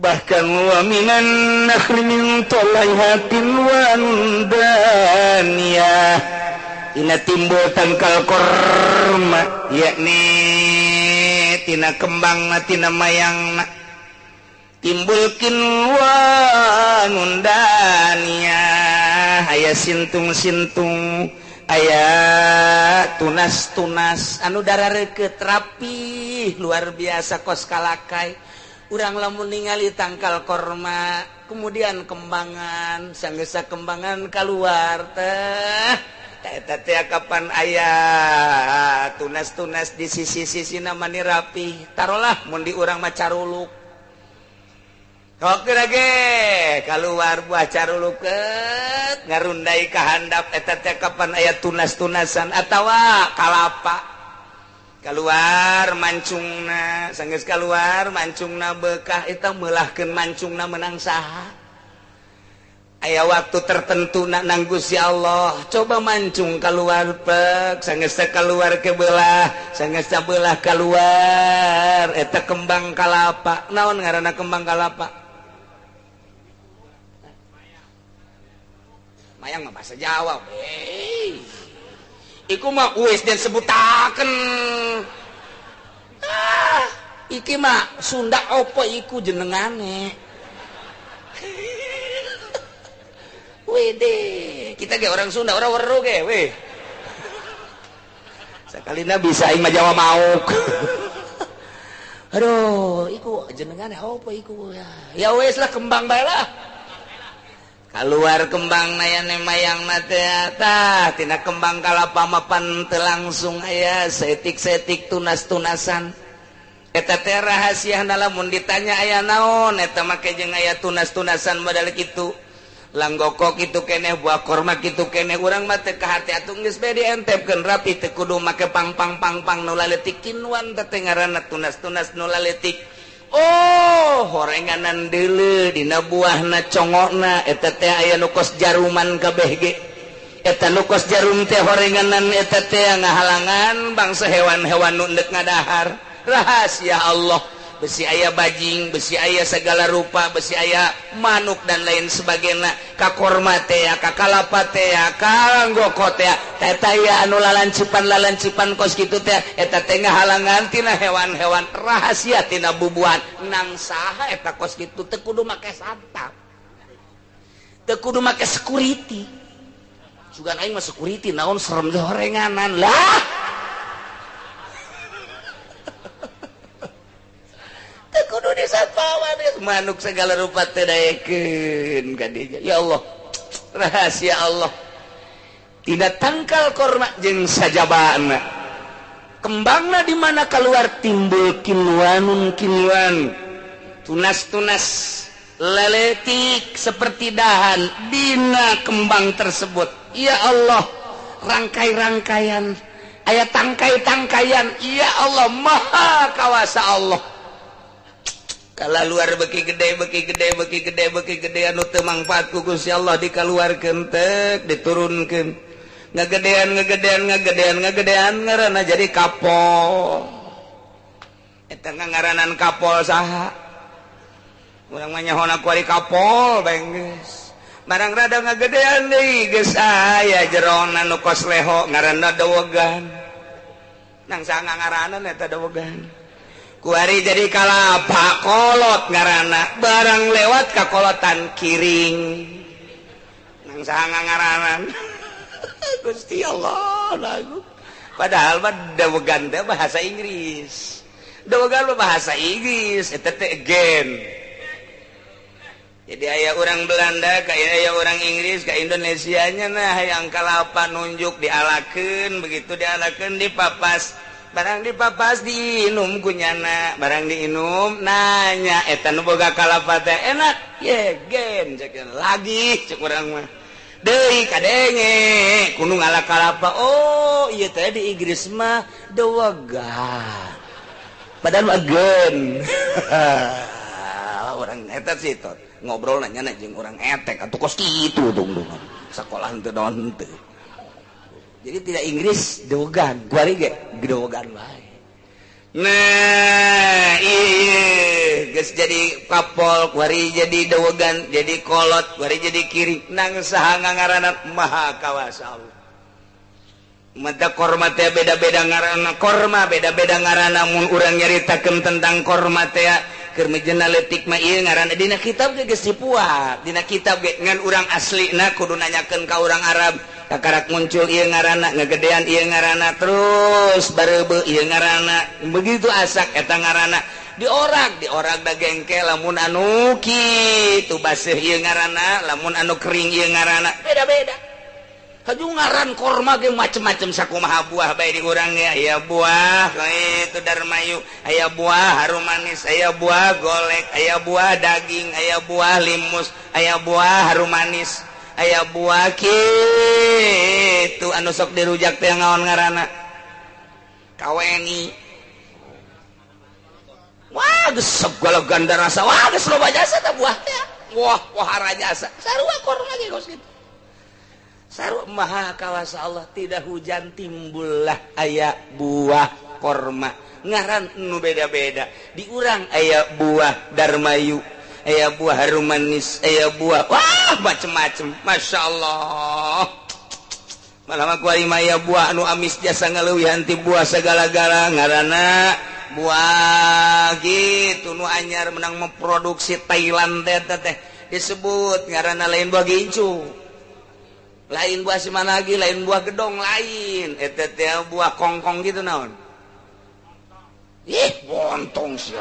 bahkan wa minan nakhli min talaihatin wa daniyah ina timbul tangkal korma yakni tina kembang tina mayangna timbulkeun wa daniyah aya sintung-sintung aya tunas-tunas anu darareukeut rapih luar biasa kos kalakai urang lamun ningali tangkal korma kemudian kembangan sanggesa kembangan keluar teh kapan ayah tunas-tunas di sisi-sisi namanya rapi taruhlah mun di urang mah caruluk oke lagi keluar buah caruluk ngarundai ka handap eta teh kapan aya tunas-tunasan atawa kalapa keluar mancungna sanggeus keluar mancungna bekah eta meulahkeun mancungna menang saha aya waktu tertentu nang Gusti Allah coba mancung keluar pek sanggeus keluar ke belah sanggeus belah keluar eta kembang kalapa naon ngaranna kembang kalapa mayang mah bahasa Jawa iku mah wis den sebutaken iki mah Sunda opo iku jenengane wede kita ge orang Sunda orang weru ge weh sakalina bisa aing mah Jawa mauk aduh iku jenengane opo iku ya wes lah kembang bae lah keluar kembang nayane mayang teh tah tina kembang kalapa mapan teu langsung aya setik-setik tunas-tunasan eta teh rahasiana lamun ditanya aya naon eta make jeung aya tunas-tunasan modal kitu langgoko kitu keneh buah korma kitu keneh urang mah teu kahati atuh geus bae dientepkeun rapi teu kudu make pang-pang nu laletik kinuan teh ngaranna tunas-tunas nu laletik oh horenganan deuleu dina buahna congokna eta teh aya nu kos jaruman kabeh ge eta nu kos jarum teh horenganan eta teh ngahalangan bangsa hewan-hewan nu endek ngadahar rahasia Allah besi aya bajing besi aya segala rupa besi aya manuk dan lain sebagainya ka korma teh ka kalapa teh ka anggoko teh eta aya anu lalancipan kos kitu teh eta teh ngahalangan tina hewan-hewan rahasia tina bubuhan nang saha eta kos kitu teu kudu make satpam teu kudu make security sugan aing mah security naon serem teh horenganan lah kudu disatpawan manuk segala rupa teh daekeun ka dieu ya Allah rahasia Allah tidak tangkal korma jeung sajabana kembangna di mana keluar timbul kinuan tunas-tunas leletik seperti dahan dina kembang tersebut ya Allah rangkai-rangkaian aya tangkai-tangkaian ya Allah maha kawasa Allah kalau luar beki gede anu teu mangfaat ku Gusti Allah dikaluarkeun teh diturunkeun ngagedean ngaranna jadi kapol eta ngaranan kapol saha urang mah nyahona ku ari kapol bae geus barang rada ngagedean deui geus aya jerona nu kos leho ngaranna dawegan nang saha ngaranan eta dawegan kuari jadi kalapa kolot ngaranna barang lewat ka kolotan kiring nang saha ngaranan Gusti Allah lagu padahal mah dawegan teh bahasa Inggris dawegan mah bahasa Inggris eta teh again jadi aya orang Belanda ka aya orang Inggris ka Indonesianya nah hayang kalapa nunjuk dialakeun begitu dialakeun dipapas barang dipapas diinum kunyana barang diinum nanya eta nu boga kalapa teh enak ye gen cekeun lagi cek urang mah deui kadenge kudu ngala kalapa oh ieu teh di Inggris mah dawegan padahal again urang eta sitot ngobrol nanya jeung urang etek atuh kos kitu tungtung sakola henteu naon henteu jadi tidak Inggris dawegan kuari ge dawegan wae nah iya geus jadi kapol kuari jadi dawegan jadi kolot kuari jadi kiring nang saha ngaranna maha kawasa Allah mata korma teh beda-beda ngaranna korma beda-beda ngaranna mun urang nyaritakeun tentang korma teh keur mejeuna leutik mah ieu ngaranna dina kitab ge geus dipuat dina kitab ge ngan urang aslina kudu nanyakeun ka urang Arab kakarak muncul ieu ngaranna ngagedean ieu ngaranna terus bareubeu ieu ngaranna begitu asak eta ngaranna diorag da gengke lamun anu kitu baseuh ieu ngaranna lamun anu kering ieu ngaranna beda-beda haju ngaran korma ge macem-macem sakumaha buah bae di urang ya aya buah itu darmayu aya buah harum manis aya buah golek aya buah daging aya buah limus aya buah harum manis aya buah kitu anu sok dirujak teh ngaon ngaranna kaweni wah geus segala ganda rasa wah geus loba jasa teh buah teh wah pohara jasa sarua korma ge geus kitu sarua maha kawasa Allah tidak hujan timbullah aya buah korma ngaran nu beda-beda di urang aya buah darmayu aya buah harum manis aya buah wah macem-macem Masya Allah malah aku ari aya buah anu amis jasa ngaleuwihan ti buah segala-gala ngaranna buah gitu nu anyar menang memproduksi Thailand teh disebut ngaranna lain buah gincu lain buah simanagi lain buah gedong lain eta teh buah kongkong gitu naon bontong sia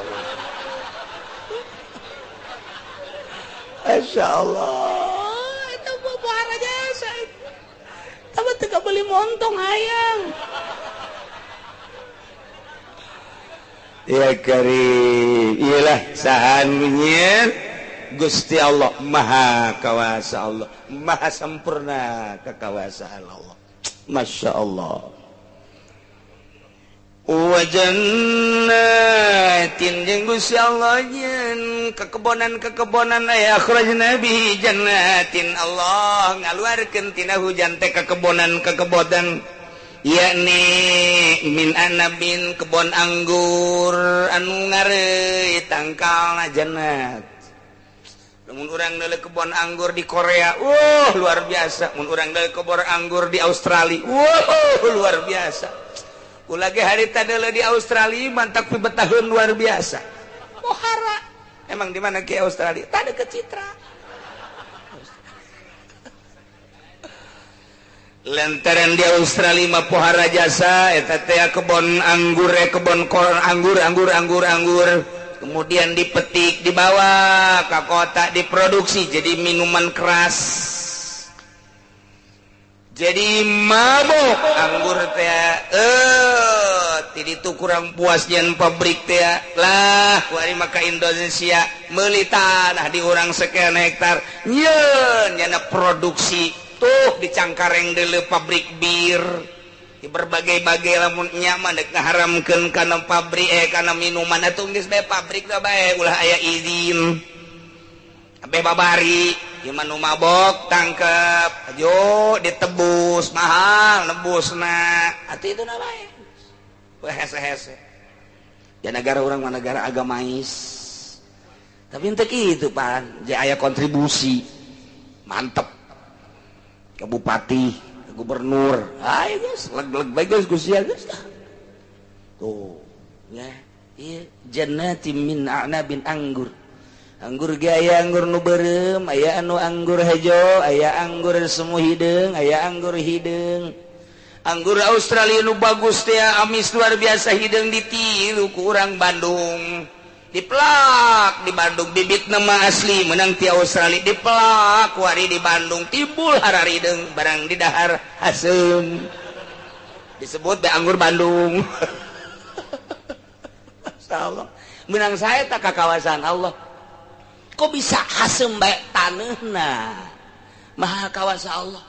Masya Allah itu buah rajasa tapi teka beli montong hayang ya karim iyalah sahanunya Gusti Allah maha kawasa Allah maha sempurna kekawasaan Allah Masya Allah wa jannatin jeung Gusti Allah nyeun kekebonan aya akhrajna bihi jannatin Allah ngaluarkeun tina hujan teh kekebonan yakni min anabin kebon anggur anu ngareui tangkalna jannat mun urang deuleu kebon anggur di Korea luar biasa mun urang deuleu kebon anggur di Australia luar biasa ulah ge harita deuleu di Australia mantap pibetaheun luar biasa pohara emang di mana ke Australia tadi ke Citra lantaran di Australia mah pohara jasa eta teh kebon anggur kebon anggur kemudian dipetik dibawa ke kota diproduksi jadi minuman keras jadi mabok anggur teh itu kurang puas jan pabrik teh lah kuari maka Indonesia meuli tanah di urang sekian hektar nyeun nyana produksi tuh di Cangkareng deuleu pabrik bir di berbagai-bagai lamun nyaman dek ngaharamkeun kana pabrik kana minuman atuh geus bae pabrik da bae ulah aya izin abe babari ieu mah nu mabok tangkep ajo ditebus mahal nebusna atuh itu na bae hese-hese ya negara urang mah negara agamais tapi henteu kitu pan je aya kontribusi mantep ke bupati gubernur ayo guys leg-leg baik guys ya guys tuh ya iya jannatin min a'nabin anggur ge aya anggur nu beureum aya anu anggur hejo aya anggur semu hideung aya anggur hideung anggur Australia nu bagus teh amis luar biasa hideung ditilu ku urang Bandung diplak di Bandung bibit nama asli menang ti Australia diplak wari di Bandung timbul hararideng barang di dahar asem disebut be anggur Bandung Masyaallah menang saya tak kawasan Allah kok bisa asem bae taneuhna maha kawasa Allah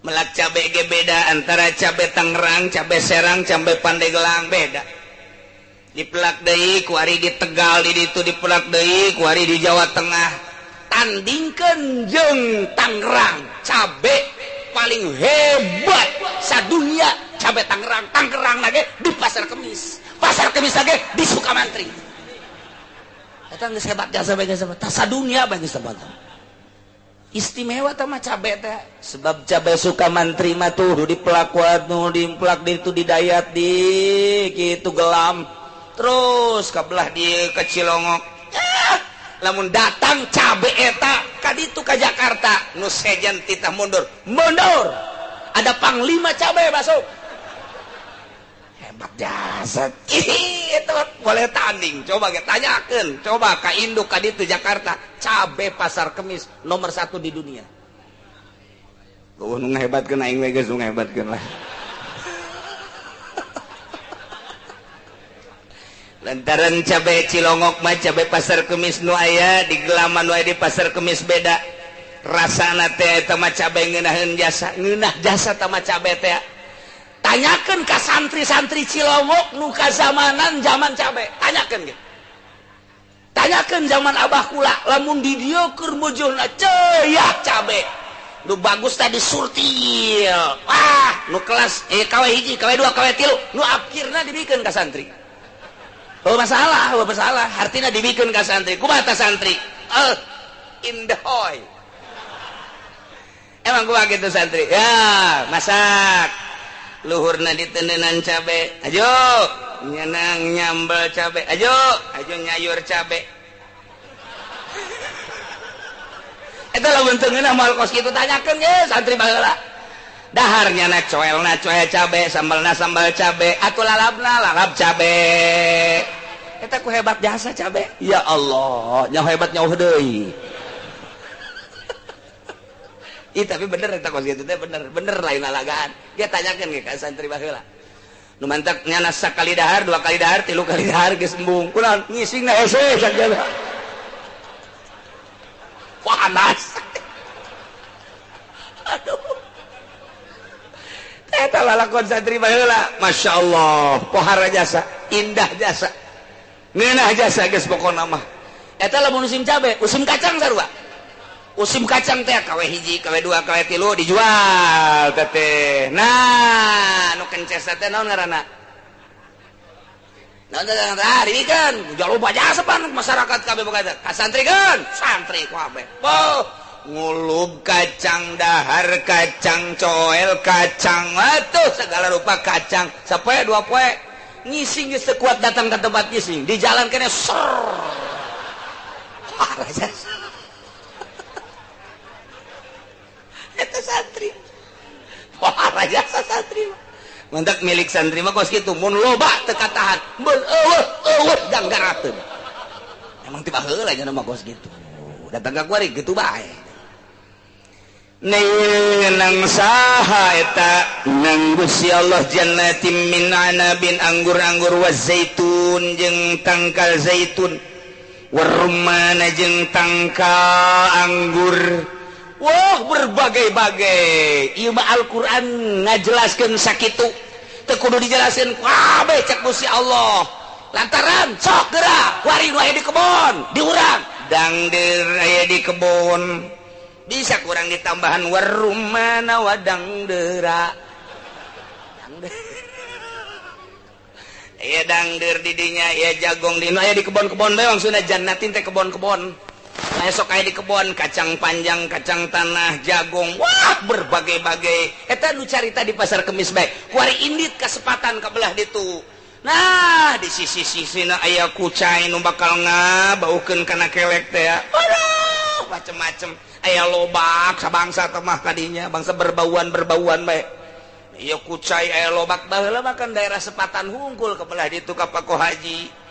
melak cabe ge beda antara cabe Tangerang cabe Serang cabe Pandeglang beda dipelak deui ku ari di Tegal di ditu dipelak deui ku ari di Jawa Tengah tandingkeun jeung Tangerang cabe paling hebat sadunya cabe Tangerang lagi di Pasar Kemis lagi di Sukamantri eta geus hebat jasa bae geus tah sadunya bae geus hebat istimewa tah mah cabe teh sebab cabe Sukamantri mah tuh dipelak nu dipelak di itu didayat di kitu gelam terus kabelah di Kecilongok lamun datang cabe eta kaditu ka Jakarta nu sejen titah mundur ada panglima cabe masuk hebat jasa itu boleh tanding coba kita tanyakan coba ka induk ka ditu Jakarta cabe pasar kemis nomor 1 di dunia nu ngahebatkeun aing we geus ngahebatkeun lah lantaran cabe Cilongok mah cabe pasar kemis nu aya di Gelaman we di pasar kemis beda rasana teh eta mah cabe ngeunaheun jasa ngeunah jasa teh mah cabe teh tanyakeun ka santri-santri Cilongok nu kazamanan zaman cabe tanyakeun gitu tanyakeun zaman abah kula lamun di dieu keur mujulna ceuyak cabe nu bagus tadi surtil nu kelas KW 1 KW 2 KW 3 nu akhirna dibikeun ka santri masalah artinya dibikin ke santri kumaha santri indahoy emang kumaha gitu santri ya masak luhurna ditendenan cabe ajo nyenang nyambel cabe ajo nyayur cabe eta lamun teu ngeunah moal kos kitu tanyakeun ge santri baheula daharnya na coelna coel cabe sambalna sambal cabe atuh lalabna lalab cabe eta ku hebat jasa cabe ya Allah nya hebat nya deui tapi bener eta kos kitu teh bener lain alagaan dia tanyakeun ge ka santri baheula nu mantak nyana sakali dahar 2 kali dahar 3 kali dahar geus embung kunaon ngisingna hese sakjana panas aduh eta lalakon santri baheula Masya Allah pohara jasa indah jasa ngeunah jasa geus pokona mah eta lamun musim cabe musim kacang sarua musim kacang teh KW 1 KW 2 KW 3 dijual teh nah nu kences teh naon ngaranna naon ngaranna dibikeun jual loba jasa pan masyarakat kabeh boga teh ka santrikeun santri kabeh ngulub kacang dahar kacang coel kacang atuh segala rupa kacang sapoe 2 poe ngising geus sekuat datang ke tempat ngising di jalan kene ser eta santri jasa santri mantap milik santri mah kos kitu mun loba teu katahan mun eueuh ganggarateun emang tiba heula nya mah kos kitu datang ka kuari kitu bae nang saha eta nang Gusti Allah jannatin min anabin anggur-anggur wa zaitun jeung tangkal zaitun warumman jeung tangka anggur wah berbagai-bagai ieu mah Al-Qur'an ngajelaskeun sakitu teu kudu dijelaskeun kabeh cek Gusti Allah lantaran sok geura kuari nu aya di kebon diurang dangdeur aya di kebon bisa kurang ditambahan warumana wadang dera ya dangder didinya ya jagong dino ya di kebon-kebon bae maksudna jannatin teh kebon-kebon esok aya di kebon kacang panjang kacang tanah jagung wah berbagai-bagai eta nu carita di pasar kemis bae kuari indit kasepatan kabelah ditu nah di sisi-sisina aya kucai nu bakal ngabaukeun kana kelek teh aduh macem-macem aya lobak sabangsa temah kadinya bangsa berbauan bae iya kucai aya lobak baheula makan daerah sepatan hungkul kebelah ditu ka Pako Haji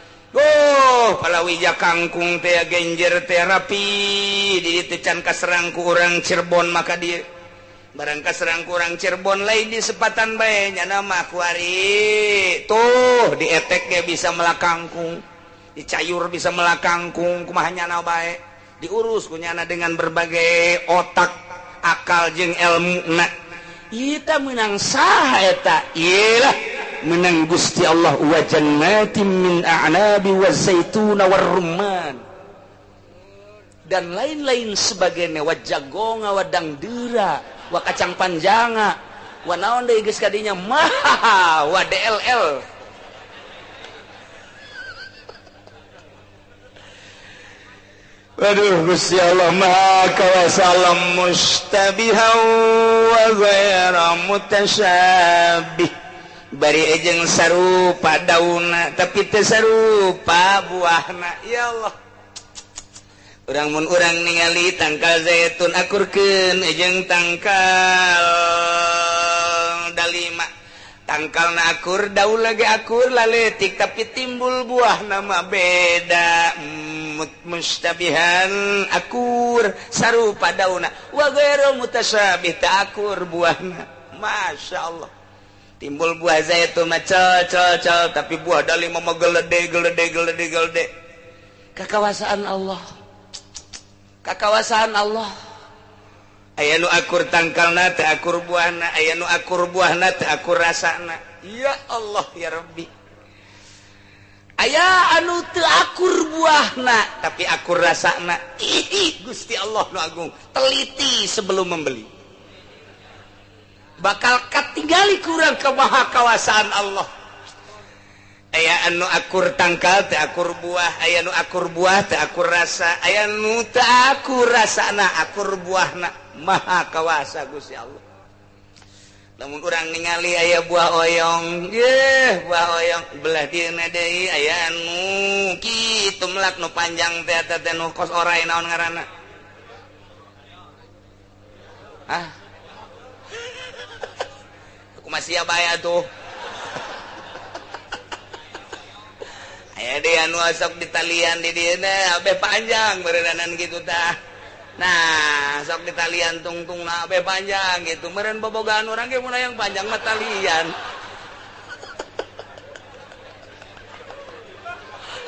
palawija kangkung teh genjer teh rapi di ditu can kaserang ku urang Cirebon maka dia barang kaserang ku urang Cirebon lain di sepatan bae nya mah kuari tuh dietek ge bisa melakangkung dicayur bisa melakangkung kumaha nyana bae diurus kunyana dengan berbagai otak akal jeung ilmu kita menang saha eta iyalah menang Gusti Allah wa jannatin min a'nabi wa zaitun wa rumman dan lain-lain sebagainya wa jagonga wa dangdera wa kacang panjanga wa naon deui geus kadinya mah wa DLL waduh Gusti Allah maha kawasalam mustabihan wa ghaira mutasyabih bari ejeng sarupa dauna tapi teu sarupa buahna ya Allah urang mun urang ningali tangkal zaitun akurkeun ejeng tangkal dalima tangkalna akur daun lagi akur laletik tapi timbul buah nama beda mustabihan akur sarupa dauna wa ghairu mutasyabih ta akur buahna Masya Allah timbul buah zaitun macel tapi buah dali mah gelede kekawasaan Allah aya nu akur tangkalna teu akur buahna aya nu akur buahna teu akur rasana ya Allah ya Rabbi aya anu teu akur buahna tapi akur rasana Gusti Allah nu agung teliti sebelum membeli bakal katinggali kurang ke maha kawasaan Allah aya anu akur tangkal teu akur buah aya nu akur buah teu akur rasa aya nu teu akur rasana akur buahna maha kawasa Gusti Allah lamun urang ningali aya buah oyong buah oyong belah dieuna deui aya anu kitu melak nu panjang teh teh nu kos orai naon ngaranna aku masih abaya tuh aya deui anu sok ditalian di dieuna abe panjang beureunan kitu tah nah sok ditalian tungtungna abe panjang gitu meureun bobogaan urang ge mun yang panjang mah talian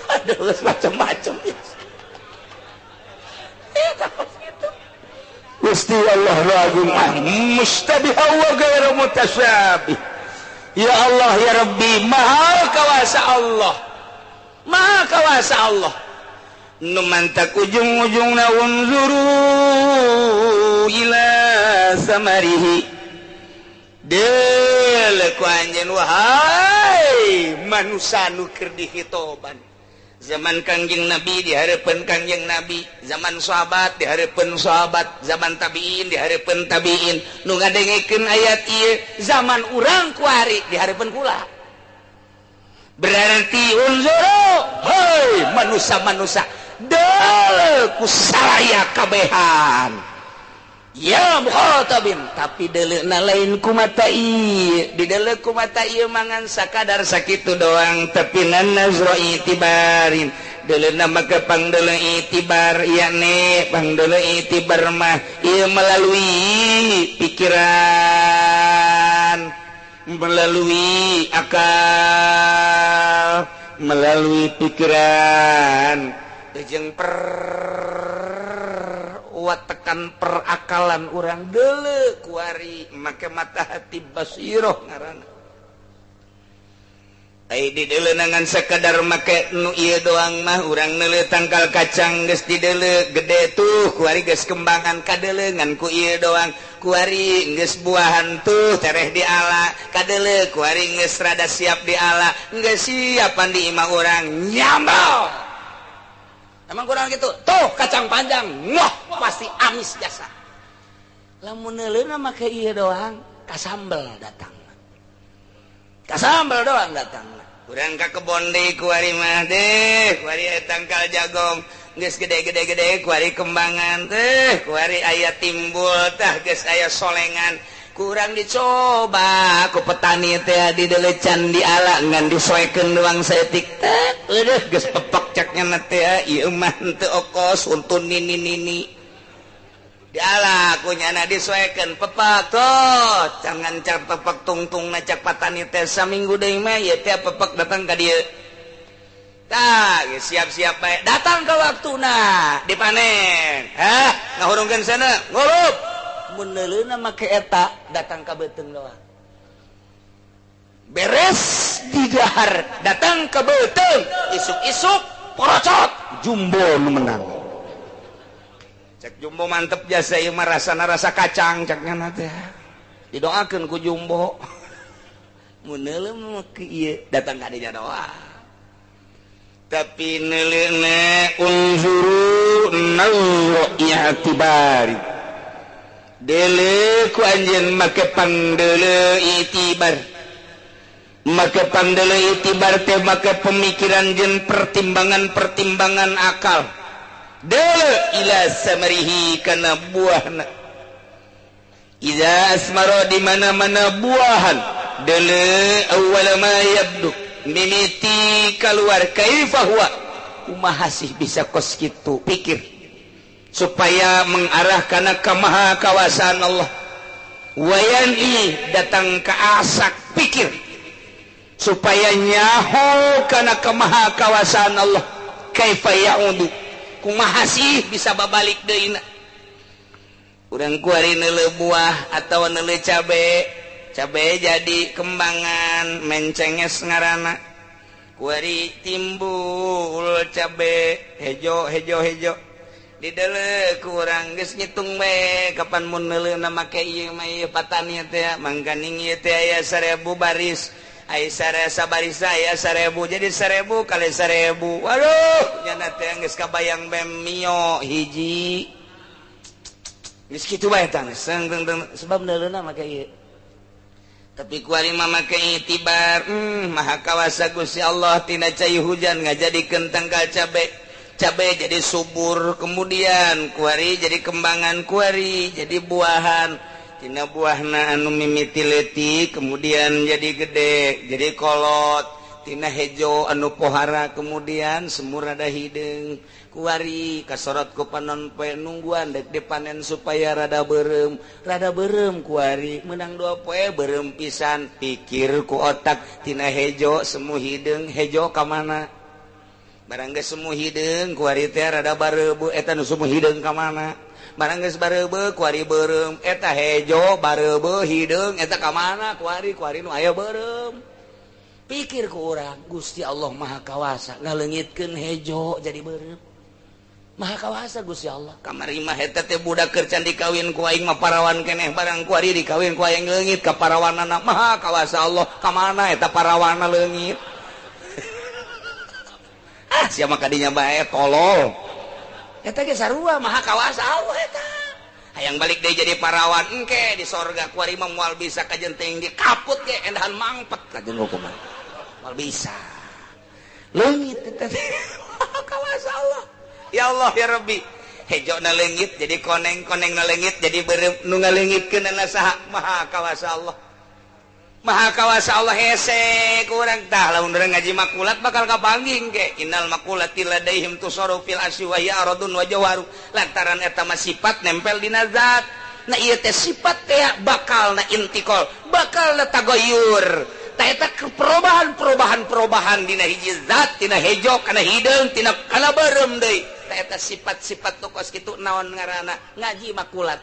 aduh macam-macam gitu Gusti Allah agung mustabih wa ghairu mutasyabih ya Allah ya Rabbi maha kawasa Allah numantak ujung-ujungna unzuru ila samarihi dele ku anjeun wahai manusia nu keur dihitoban zaman Kangjeng Nabi di hareupeun Kangjeng Nabi zaman sahabat di hareupeun sahabat zaman tabiin di hareupeun tabiin nu ngadengekeun ayat ieu zaman urang kuari di hareupeun kula berarti unzuru hei manusia dele ku salaya kabehan ya mukhatabin tapi deleuna lain ku mata ieu di dele ku mata ieu mangan sakadar sakitu doang tapi nazra itibarin deleuna maka pangdele itibar yakni pangdele itibar mah ieu melalui pikiran melalui akal melalui pikiran jeung tekan perakalan urang deuleu kuari make mata hati basiroh ngaranna ai di deuleu nangan sakadar make nu ieu doang mah urang neuleu tangkal kacang geus di deuleu gede tuh kuari geus kembangan kadeuleungan ku ieu doang kuari geus buahan tuh tereh diala kadeuleu kuari geus rada siap diala geus siapan di imah urang nyambal emang kurang gitu tuh kacang panjang wah pasti amis jasa lamun neuleuna make ieu doang kasambel datang urang ka kebon deui kuari mah deh kuari tangkal jagong geus gede-gede kuari kembangan teh kuari aya timbul tah geus aya solengan kurang dicoba ku petani teh di delecan di ala ngan disoekeun doang saeutik teh eueuh geus pepek caknya teh ieu mah teu okos untun nini di ala kunyana disoekeun pepek tuh jangan cak pepek tungtungna cak petani teh saminggu deui mah ieu teh pepek datang ka dieu tah geus siap-siap bae datang ka waktuna dipanen ngahurungkeun sana ngurup mun neuleuna make eta datang ka beuteung doang beres di dahar datang ka beuteung isuk-isuk porocot jumbo nu menang cek jumbo mantep jasa ieu mah rasana rasa kacang cakna teh didoakeun ku jumbo mun neuleuh make ieu datang ka dinya doang tapi neuleuna unzuru nazra i'tibari dele ku anjeun make pangdeule itibar teh make pemikiran jeung pertimbangan akal dele ila samarihi kana buahna iza asmara di mana-mana buahan dele awwal ma yabdu mimiti keluar kaifa huwa kumaha sih bisa kos kitu pikir supaya mengarah kana ka maha kawasan Allah wayani datang ke asak pikir supaya nyaho kana ka maha kawasan Allah kaifa yaudu kumaha sih bisa babalik deuna urang kuari neuleuh buah atawa neuleuh cabe jadi kembangan mencenges ngaranna kuari timbul cabe hejo didele kurang geus ngitung bae kapan mun neuleuna make ieu mah ieu patani teh mangkaning ieu teh aya 1000 baris aya 1000 baris aya 1000 jadi 1000 kali 1000 waduh nyana teh geus kabayang bae mio hiji geus kitu bae tah sebab neuleuna make ieu tapi kuari mah make itibar maha kawasa Gusti Allah tina cai hujan ngajadikeun tangkal cabe jadi subur kemudian kuari jadi kembangan kuari jadi buahan tina buahna anu mimiti leutik kemudian jadi gede jadi kolot tina hejo anu pohara kemudian semur rada hideung kuari kasorot ku panon poe nungguan dek dipanen supaya rada beureum kuari menang 2 poe beureum pisan pikir ku otak tina hejo semu hideung hejo ka mana barang geus semu hideung kuari teh rada bareubeut eta nu semu hideung ka mana barang geus bareubeut kuari beureum eta hejo bareubeut hideung eta ka mana kuari nu aya beureum pikir ku urang Gusti Allah maha kawasa ngaleungitkeun hejo jadi beureum maha kawasa Gusti Allah kamari mah eta teh budak keur can dikawin ku aing mah parawan keneh barang kuari dikawin ku aing leungit ka parawanana maha kawasa Allah ka mana eta parawana leungit sia mah kadinya bae tolol eta ge sarua maha kawasa Allah eta hayang balik deui jadi parawan engke di sorga kuari mah moal bisa kajenteng di kaput ge endahan mangpet kajen hukuman moal bisa leungit eta maha kawasa Allah ya Allah ya Rabbi hejo na leungit jadi koneng na leungit jadi beureum nu ngaleungitkeun saha maha kawasa Allah maha kawasa Allah hese kurang tah lamun urang ngaji makulat bakal kapanggih ke innal makulati ladaihim tusaru fil asyi wa hiya aradun wa jawaru lantaran eta mah sifat nempel dina zat na ieu teh sifat teh bakal na intikal bakal na tagayyur tah eta perubahan dina hiji zat tina hejo kana hideung tina kana beureum deui tah eta sifat-sifat tokos kitu naon ngaranna ngaji makulat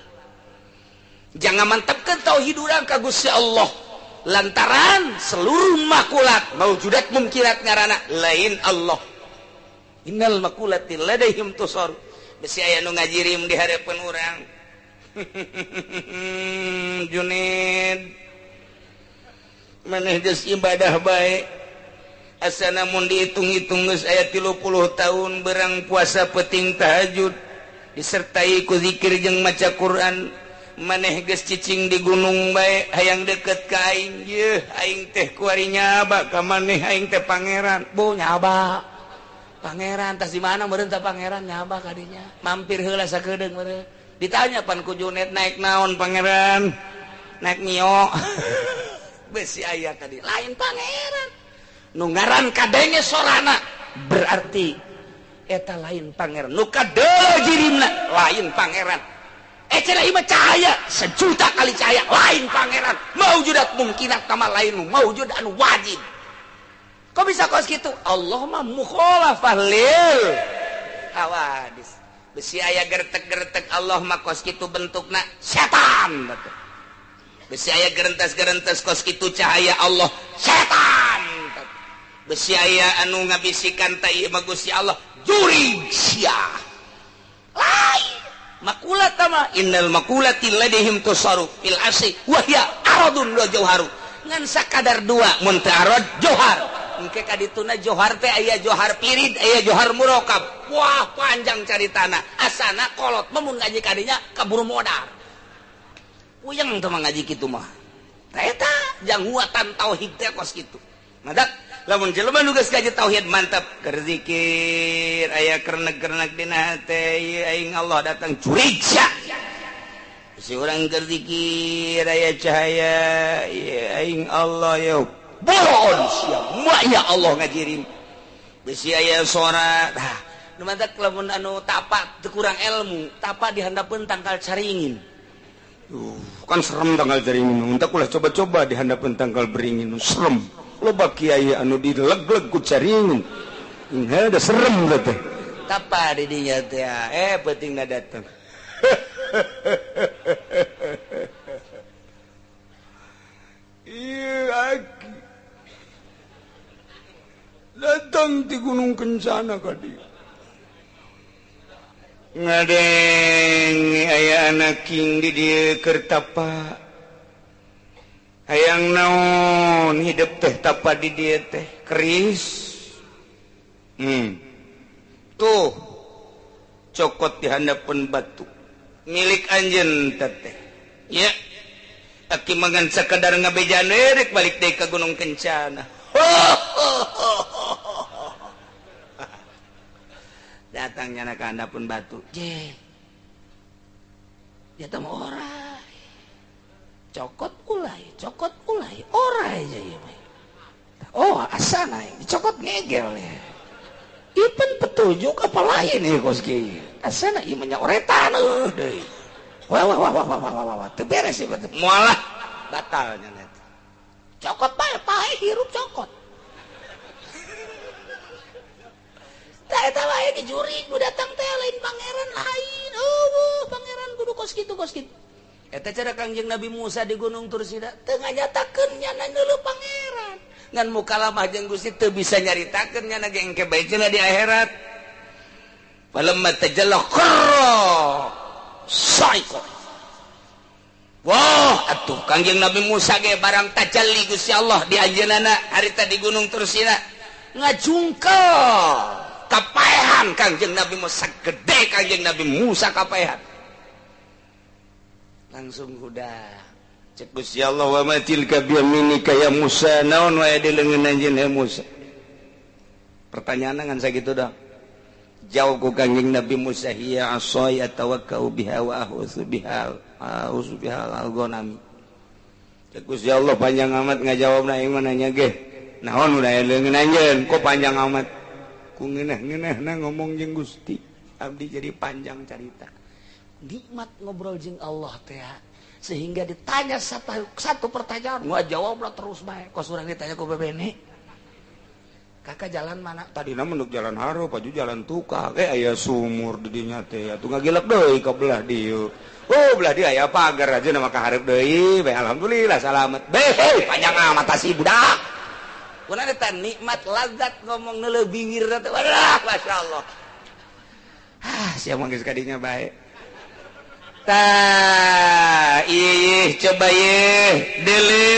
jangan mantapkeun tauhid urang ka Gusti Allah lantaran seluruh makulat maujudat mungkirat ngaranna lain Allah innal makulati ladaihim tusar besi aya nu ngajirim di hareupeun urang Junid maneh geus ibadah bae asana mun dihitung-hitung geus aya 30 tahun berang puasa peuting tahajud disertai ku zikir jeung maca Quran maneh geus cicing di gunung bae hayang deket ka aing yeuh aing teh kuari nyaba ka maneh aing teh pangeran bu nyaba pangeran tas di mana meureun teh pangeran nyaba ka dinya mampir heula sakedeung meureun ditanya pan ku Junet naik naon pangeran naik mio besi aya ka dieu lain pangeran nu ngaran kadenge sorana berarti eta lain pangeran nu kadeuleuh jirimna lain pangeran cenah ieu cahaya 1.000.000 kali cahaya lain pangeran maujudat mungkinat kama lain maujud anu wajib kok bisa kos kitu Allah mah mukhalafah lil hawadis besi aya gertek-gertek Allah mah kos kitu bentukna setan betul besi aya gerentas-gerentas kos kitu cahaya Allah setan betul besi aya anu ngabisikan ta ieu mah Gusti Allah jurig sia lain makulat sama innal makulati ladaihim tusaru fil asyi wa hiya aradun wa jauharu ngan sakadar dua mun teu arad johar engke kadituna johar teh aya johar pirid aya johar murakab wah panjang caritana asana kolot mun ngaji kadinya kaburu modar puyeng teh ngaji kitu mah tah eta janguatan tauhid teh kos kitu madak lamun jelema nu geus ngaji tauhid mantap keur zikir aya kereneg-kereneg dina hate aing Allah datang curiga si orang kerzikir aya cahaya ya aing Allah ya bolon siap ya Allah ngajirim besi aya sora tah nu mantak lamun anu tapak teu kurang ilmu tapak dihandapeun tangkal caringin kan serem tanggal caringin entak ulah coba-coba dihandapeun tangkal beringin serem loba kiai anu dileg-leg ku caringin ada serem teh tapak di dinya teh pentingna datang iya aki datang di Gunung Kencana kadi ngadeng aya anak king di dieu keur tapa hayang naon hidup teh tapa di dieu teh keris tuh cokot di handapeun batu milik anjeun teteh ya aki mangan sakadar ngabejan rek balik deui ka Gunung Kencana datangnya na ka handapeun batu je dia teh orai cokot ulai orai aja ya oh asana dicokot ngegel ya ipan petunjuk apa lain ya koski asana ieu mah nyoretan deui wah teu beres ieu moalah batal nya net cokot bae pae hirup cokot tah eta wae dijuri nu datang teh lain pangeran lain pangeran kudu kos kitu eta cara Kangjeng Nabi Musa di Gunung Tursina teu nganyatakeun nya neuleuh pangeran ngan mukalamah jeung Gusti teu bisa nyaritakeun nya ge engke bae cenah di akhirat falamma tajalla qarra saiko wah atuh Kangjeng Nabi Musa ge barang tajalli Gusti Allah di anjeunna harita di Gunung Tursina ngajungkel kapaehan Kangjeng Nabi Musa gede Kangjeng Nabi Musa kapaehan langsung udah cek Gusti Allah wa ma tilka bi yaminika ya Musa naon wae di leungeun anjeun ya Musa pertanyaan ngan sakitu dah jawab ku Kangjeng Nabi Musa hiya asai atawakkau biha wa ahusu bihal al-ghanami cek Gusti Allah panjang amat ngajawabna ieu mah nanya ge naon udah leungeun anjeun kok panjang amat ku ngeunah-ngeunahna ngomong jeung Gusti abdi jadi panjang carita nikmat ngobrol jeung Allah teh sehingga ditanya satu pertanyaan gua jawablah terus bae kos urang ditanya ku bebene kakak jalan mana tadina menuk jalan haro paju jalan tukang aya sumur di dinya teh atuh ngagilek deui ka belah dieu belah dieu aya pagar aja nama ka hareup deui bae alhamdulillah salamet bae panjang amat si budak kunaon eta nikmat lazat ngomong neuleuh bibir teh walah masyaallah sia manggeus ka dinya bae tah coba dele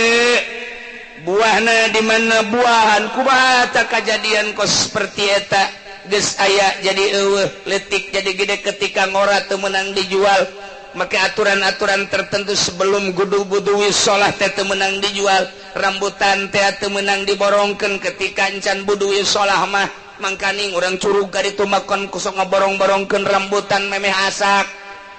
buahna di mana buahan kumaha kejadian kos seperti eta geus aya jadi eueuh leutik jadi gede ketika ngora teu meunang dijual make aturan-aturan tertentu sebelum budu wisolah teh teu meunang dijual rambutan teh teu meunang diborongkeun ketika encan budu wisolah mah mangkaning urang curug ka ditu makon kusok ngaborong-borongkeun rambutan memeh asak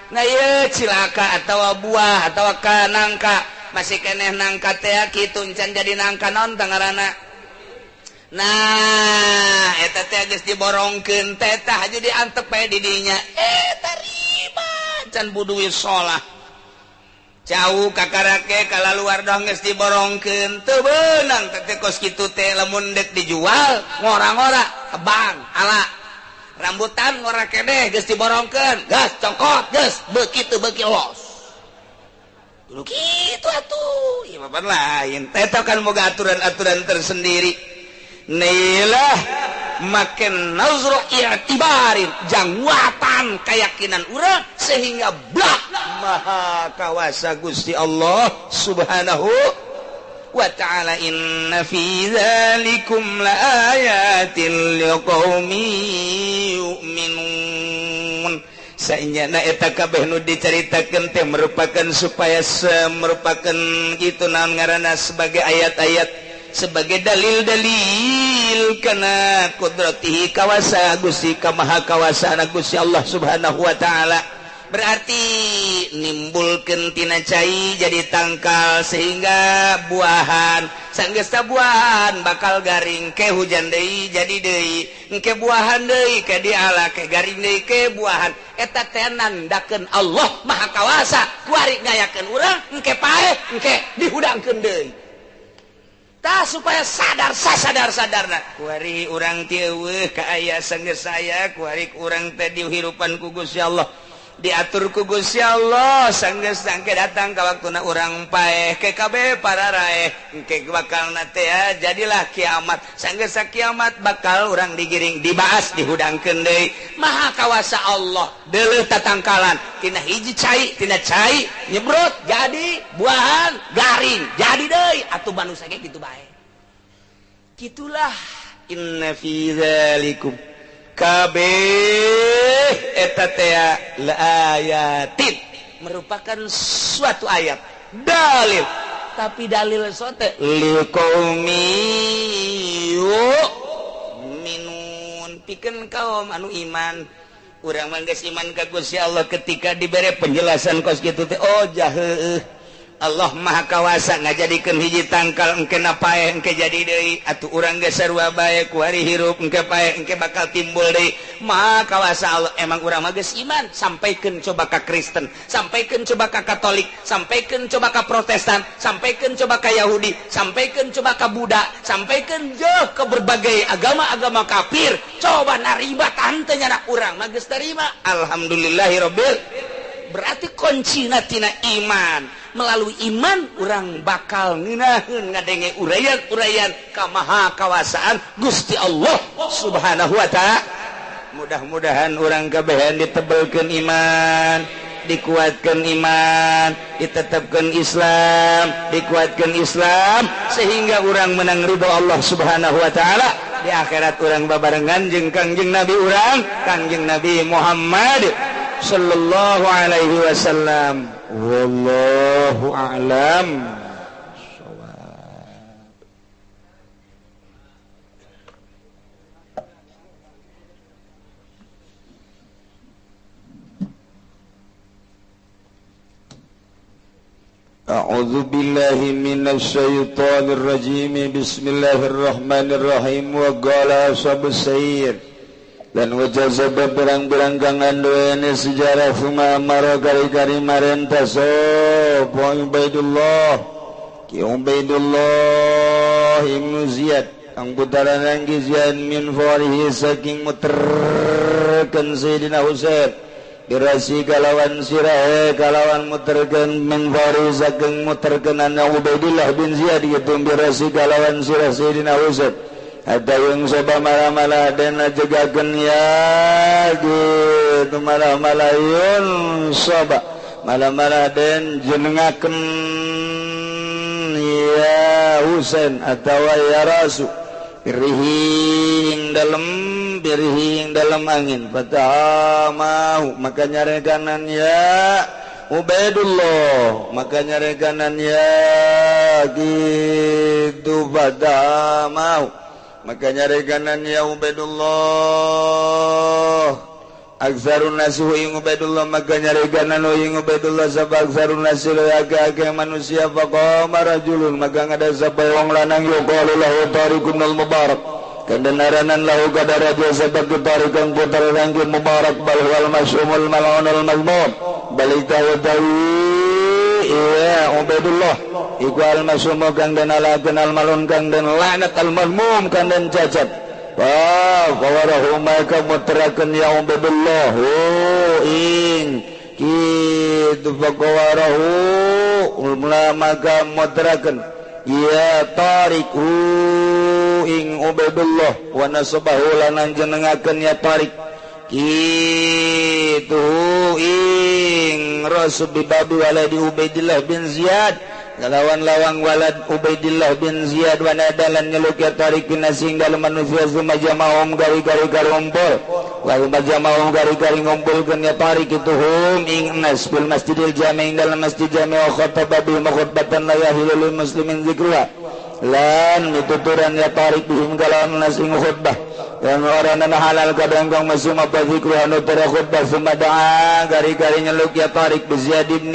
nah iya cilaka atau buah atau ka nangka masih keneh nangka teh kitu encan jadi nangka naon tangarana nah eta teh geus diborongkeun teh tah haju diantep bae di dinya tarima can budu wisolah jauh kakarake kala luar dong geus diborongkeun teu beunang teh kos kitu teh lamun dek dijual ngora-ngora tebang ala rambutan ngora keneh geus diborongkeun gas congkot geus begitu beuki los dulu kitu atuh ieu mah lain eta kan boga aturan-aturan tersendiri nilah makin nazru i'tibarin jangwatan keyakinan urang sehingga blak maha kawasa Gusti Allah subhanahu wa ta'ala inna fi dzalikum laayatil liqaumin yu'minun saenyana eta kabeh nu dicaritakeun teh merupakan supaya merupakan kitu naon ngaranna sebagai ayat-ayat sebagai dalil-dalil kana qudratihi kawasa Gusti kamaha kawasana Gusti Allah subhanahu wa ta'ala berarti nimbulkeun tina cai jadi tangkal sehingga buahan sanggesta buahan bakal garing ke hujan deui jadi deui engke buahan deui ke diala ke garing deui ke buahan eta teh nandakeun Allah Maha Kawasa kuari ngayakeun urang engke paeh engke dihudangkeun deui tah supaya sadar-sadarna kuari urang teu eueuh ka aya sanggeus saya kuari urang teh dihirupan ku Gusti Allah diatur ku Gusti Allah sanggeus sangke datang ka waktuna urang paeh ke kabeh para raeh engke bakal teh jadilah kiamat sanggeus kiamat bakal urang digiring dibaas dihudangkeun deui Maha Kawasa Allah deuleuh tatangkalan tina hiji cai tina cai nyebrot jadi buahan garing jadi deui atuh manusia ge kitu bae kitulah inna fi dzalikum kabeh eta teh laayatin merupakan suatu ayat dalil tapi dalil sote liqaumi yu'minun pikeun kaum anu iman urang mah geus iman ka Gusti Allah ketika dibere penjelasan kos kitu teh oh jaheuh Allah Maha Kawasa ngajadikeun hiji tangkal engke paeh engke jadi deui atuh urang ge sarua bae ku hari hirup engke paeh engke bakal timbul deui Maha Kawasa Allah emang urang mah geus iman sampaikeun coba ka Kristen sampaikeun coba ka Katolik sampaikeun coba ka Protestan sampaikeun coba ka Yahudi sampaikeun coba ka Buddha sampaikeun jeuh ke berbagai agama-agama kafir coba narima tantenya anak urang mah geus tarima alhamdulillahirabbil berarti kuncina tina iman melalui iman orang bakal ngeunaheun ngadenge urayan-urayan ka Maha Kawasaan Gusti Allah Subhanahu wa taala mudah-mudahan orang kabehan ditebelkeun iman dikuatkan iman ditetapkan Islam dikuatkan Islam sehingga orang menang ridho Allah Subhanahu wa taala di akhirat orang babarengan jeung Kangjeng Nabi orang Kangjeng Nabi Muhammad sallallahu alaihi wasallam wallahu a'lam. A'udzu billahi minasy syaithanir rajim. Bismillahirrahmanirrahim. Wa qala ashabus sayr dan wajah berang-berang gangan doene sejarah fuma mara kari-kari marenta so Ubaidullah ki Ubaidullah ibnu Ziyad ang putaran ang Ziyad min farihi saking muterkan Sayyidina Husain dirasi kalawan sirah kalawan muterkan min farihi saking muterkan Ubaidullah bin Ziyad gitu dirasi kalawan sirah Sayyidina Husain ada yang coba malah-malah dan jagakan ya gitu malah-malah yun coba malah-malah dan jenengaken ya Husain atau ya Rasul birihing dalam angin patamahu maka nyari kanan ya Ubaidullah maka nyari kanan ya gitu patamahu maka nyari kanan ya Ubaidullah aksarun nasi ing Ubaidullah maka nyari kanan ing Ubaidullah sabab aksarun nasi aga manusia faqama rajulun maka ngada sabay wong lanang yuqalu lahu Tariqun al-Mubarak kandanaranan lahu kadaraja sabab tarikan putar rangki mubarak bal wal masyumul mal'unul mazmum balita wa iya Ubaidullah iku al-masyumu kang den alaken al-malun kang den laknat al-mazmum kang den cacat wah kawarahu maka muteraken ya Ubaidullah ing kitu fakawarahu maka muteraken ya Tariq ing Ubaidullah wa nasabahu lan jenengaken ya Tariq kitu ing Rasul bibabi waladi Ubaidillah bin Ziyad lawan lawang walad Ubaidillah bin Ziyad wa nadalan nyeluk ya tarikin asing dalam manusia sumajamahum gari-gari ngumpul wa sumajamahum gari-gari ngumpulkan ya tarik itu hum ing nas bil masjidil jami' dalam masjid jami' wa khataba bihim khutbatan la yahilul muslimin zikruha lan dituturan ya tarik bihim kalawan nas ing khutbah yang orang halal kadang-kadang masuk apa zikru anu khutbah sumada'a gari-gari nyeluk ya Tariq Ziyad ibn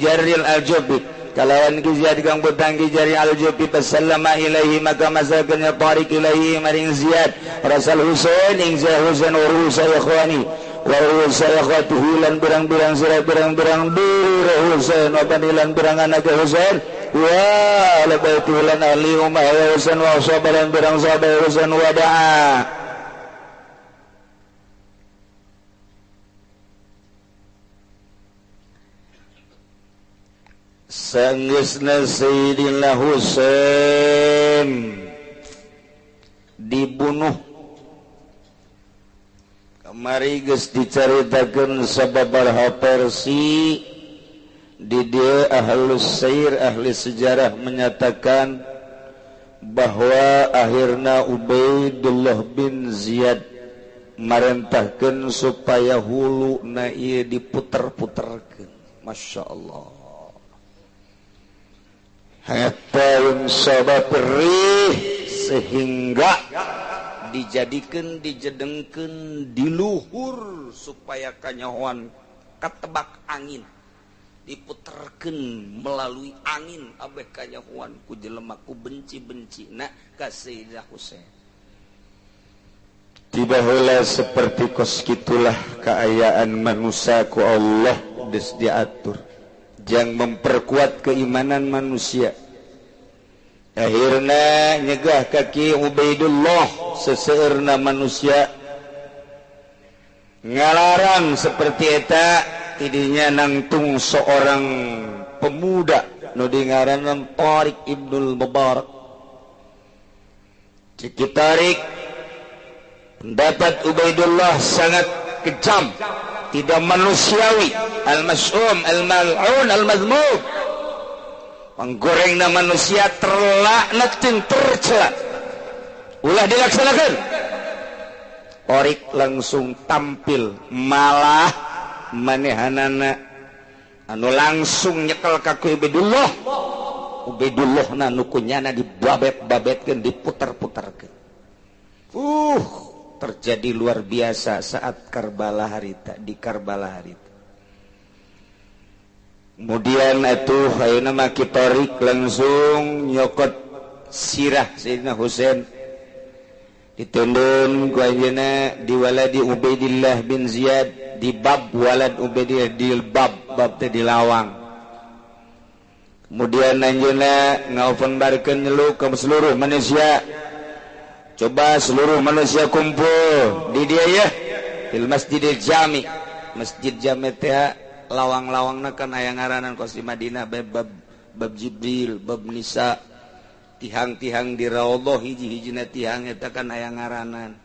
Jarril al-Jubi kalawan ki Ziyad kang butang ki Jarril al-Jubi pasallama ilaihi maka masakan ya Tariq ilaihi maring Ziyad rasal Husain ing Husain urusa ikhwani wa urusa ikhwatuhu lan birang-birang sira birang-birang dur Husain apa nilan birang anak Husain wa la baitulan ahli umma Husain wa sabaran birang sahabat Husain wada'a sanggeusna Sayyidina Husain dibunuh kamari geus dicaritakeun sababaraha versi di dia ahlus sair ahli sejarah menyatakan bahwa akhirna Ubaidullah bin Ziyad marentahkeun supaya huluna ieu diputer-puterkeun. Masya Allah hatta unsaba perih sehingga dijadikan dijedengkeun di luhur supaya kanyahoan katebak angin diputerkeun melalui angin abeh kanyahoan ku jelema ku benci-benci na ka Sayyidina Husain tiba heula seperti kos kitulah keayaan manusia ku Allah geus diatur jang memperkuat keimanan manusia akhirna nyegah kaki Ubaidullah seseueurna manusia ngalarang seperti eta tidinya nangtung seorang pemuda nu ngaranna Tariq Ibnul Mubarak ciki Tariq pendapat Ubaidullah sangat kejam tidak manusiawi al-mas'um al-mal'un al-mazmum menggorengna manusia terlaknat dan tercela ulah dilaksanakan Tariq langsung tampil malah manehanana anu langsung nyekel ka Ubaidullah Ubaidullah na nukunyana dibabet-babetkeun diputer-puterkeun terjadi luar biasa saat Karbala harita di Karbala harita kemudian atuh ayeuna mah ki Tariq langsung nyokot sirah Sayyidina Husain ditundun ku ayeuna di waladi Ubaidillah bin Ziyad di bab walad Ubaidillah di bab teh di lawang kemudian anjeunna ngaopenbarkeun nyeluk ke seluruh manusia coba seluruh manusia kumpul di dia ya di Masjidil Jami Masjid Jami teh lawang-lawangna kan aya ngaranan kos di Madinah bab Jibril bab Nisa tihang-tihang di Raudhah hiji-hijina tihang eta kan aya ngaranan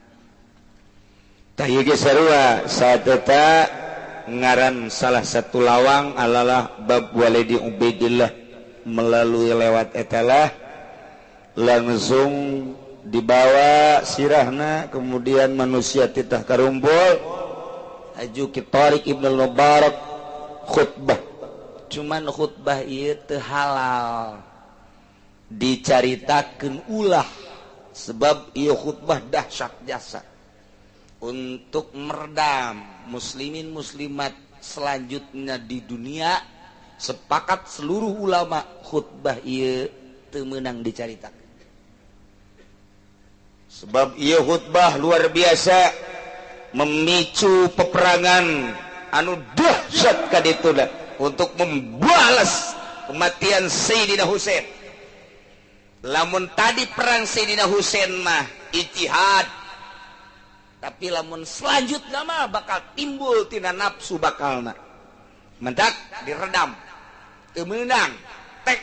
tah ieu ge sarua saat eta ngaran salah satu lawang adalah bab walidi Ubaidillah melalui lewat etalah langsung dibawa sirahna kemudian manusia titah karumpul aju ki Tariq Ibnul Mubarak khutbah cuman khutbah ieu teu halal dicaritakeun ulah sebab ieu khutbah dahsyat jasa untuk meredam muslimin muslimat selanjutnya di dunia sepakat seluruh ulama khutbah ieu teu meunang dicaritakeun sebab ieu khutbah luar biasa memicu peperangan anu dahsyat ka dituna untuk membalas kematian Sayyidina Husain lamun tadi perang Sayyidina Husain mah ijtihad tapi lamun selanjutnya mah bakal timbul tina nafsu bakalna mendak diredam teu meunang tek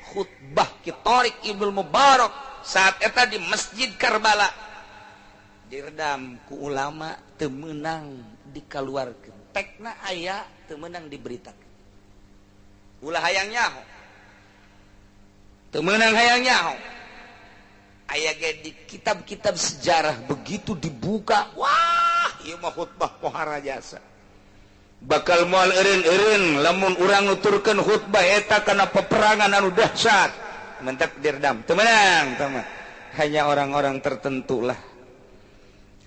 khutbah ki Tariq Ibnul Mubarak saat eta di Masjid Karbala diredam ku ulama teu meunang dikaluarkeun tekna aya teu meunang diberitakeun ulah hayang nyaho teu meunang hayang nyaho aya ge di kitab-kitab sejarah begitu dibuka wah ieu mah khutbah pohara jasa bakal moal eureun-eureun lamun urang nuturkeun khutbah eta kana peperangan anu dahsyat mentak diredam teu meunang hanya orang-orang tertentu lah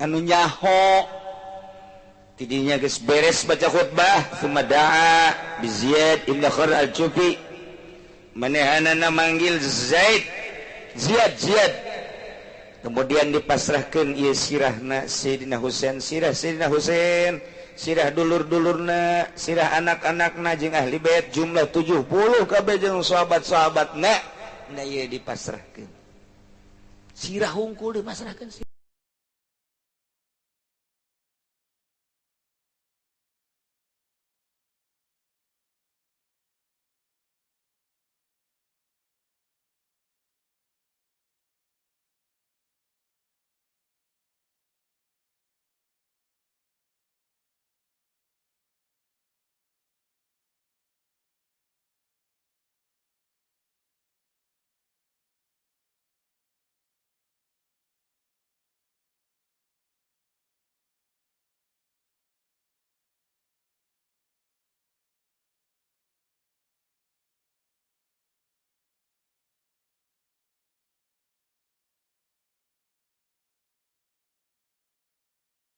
anu nyaho tidinya geus beres baca khutbah sumada'a bi Ziyad ibn Khar al-Jufi manehanana manggil Ziyad kemudian dipasrahkeun ieu sirahna Sayyidina Husain sirah dulur-dulurna sirah anak-anakna jeung ahli bait jumlah 70 kabeh jeung sahabat-sahabatna ieu dipasrahkeun sirah hungkul dipasrahkeun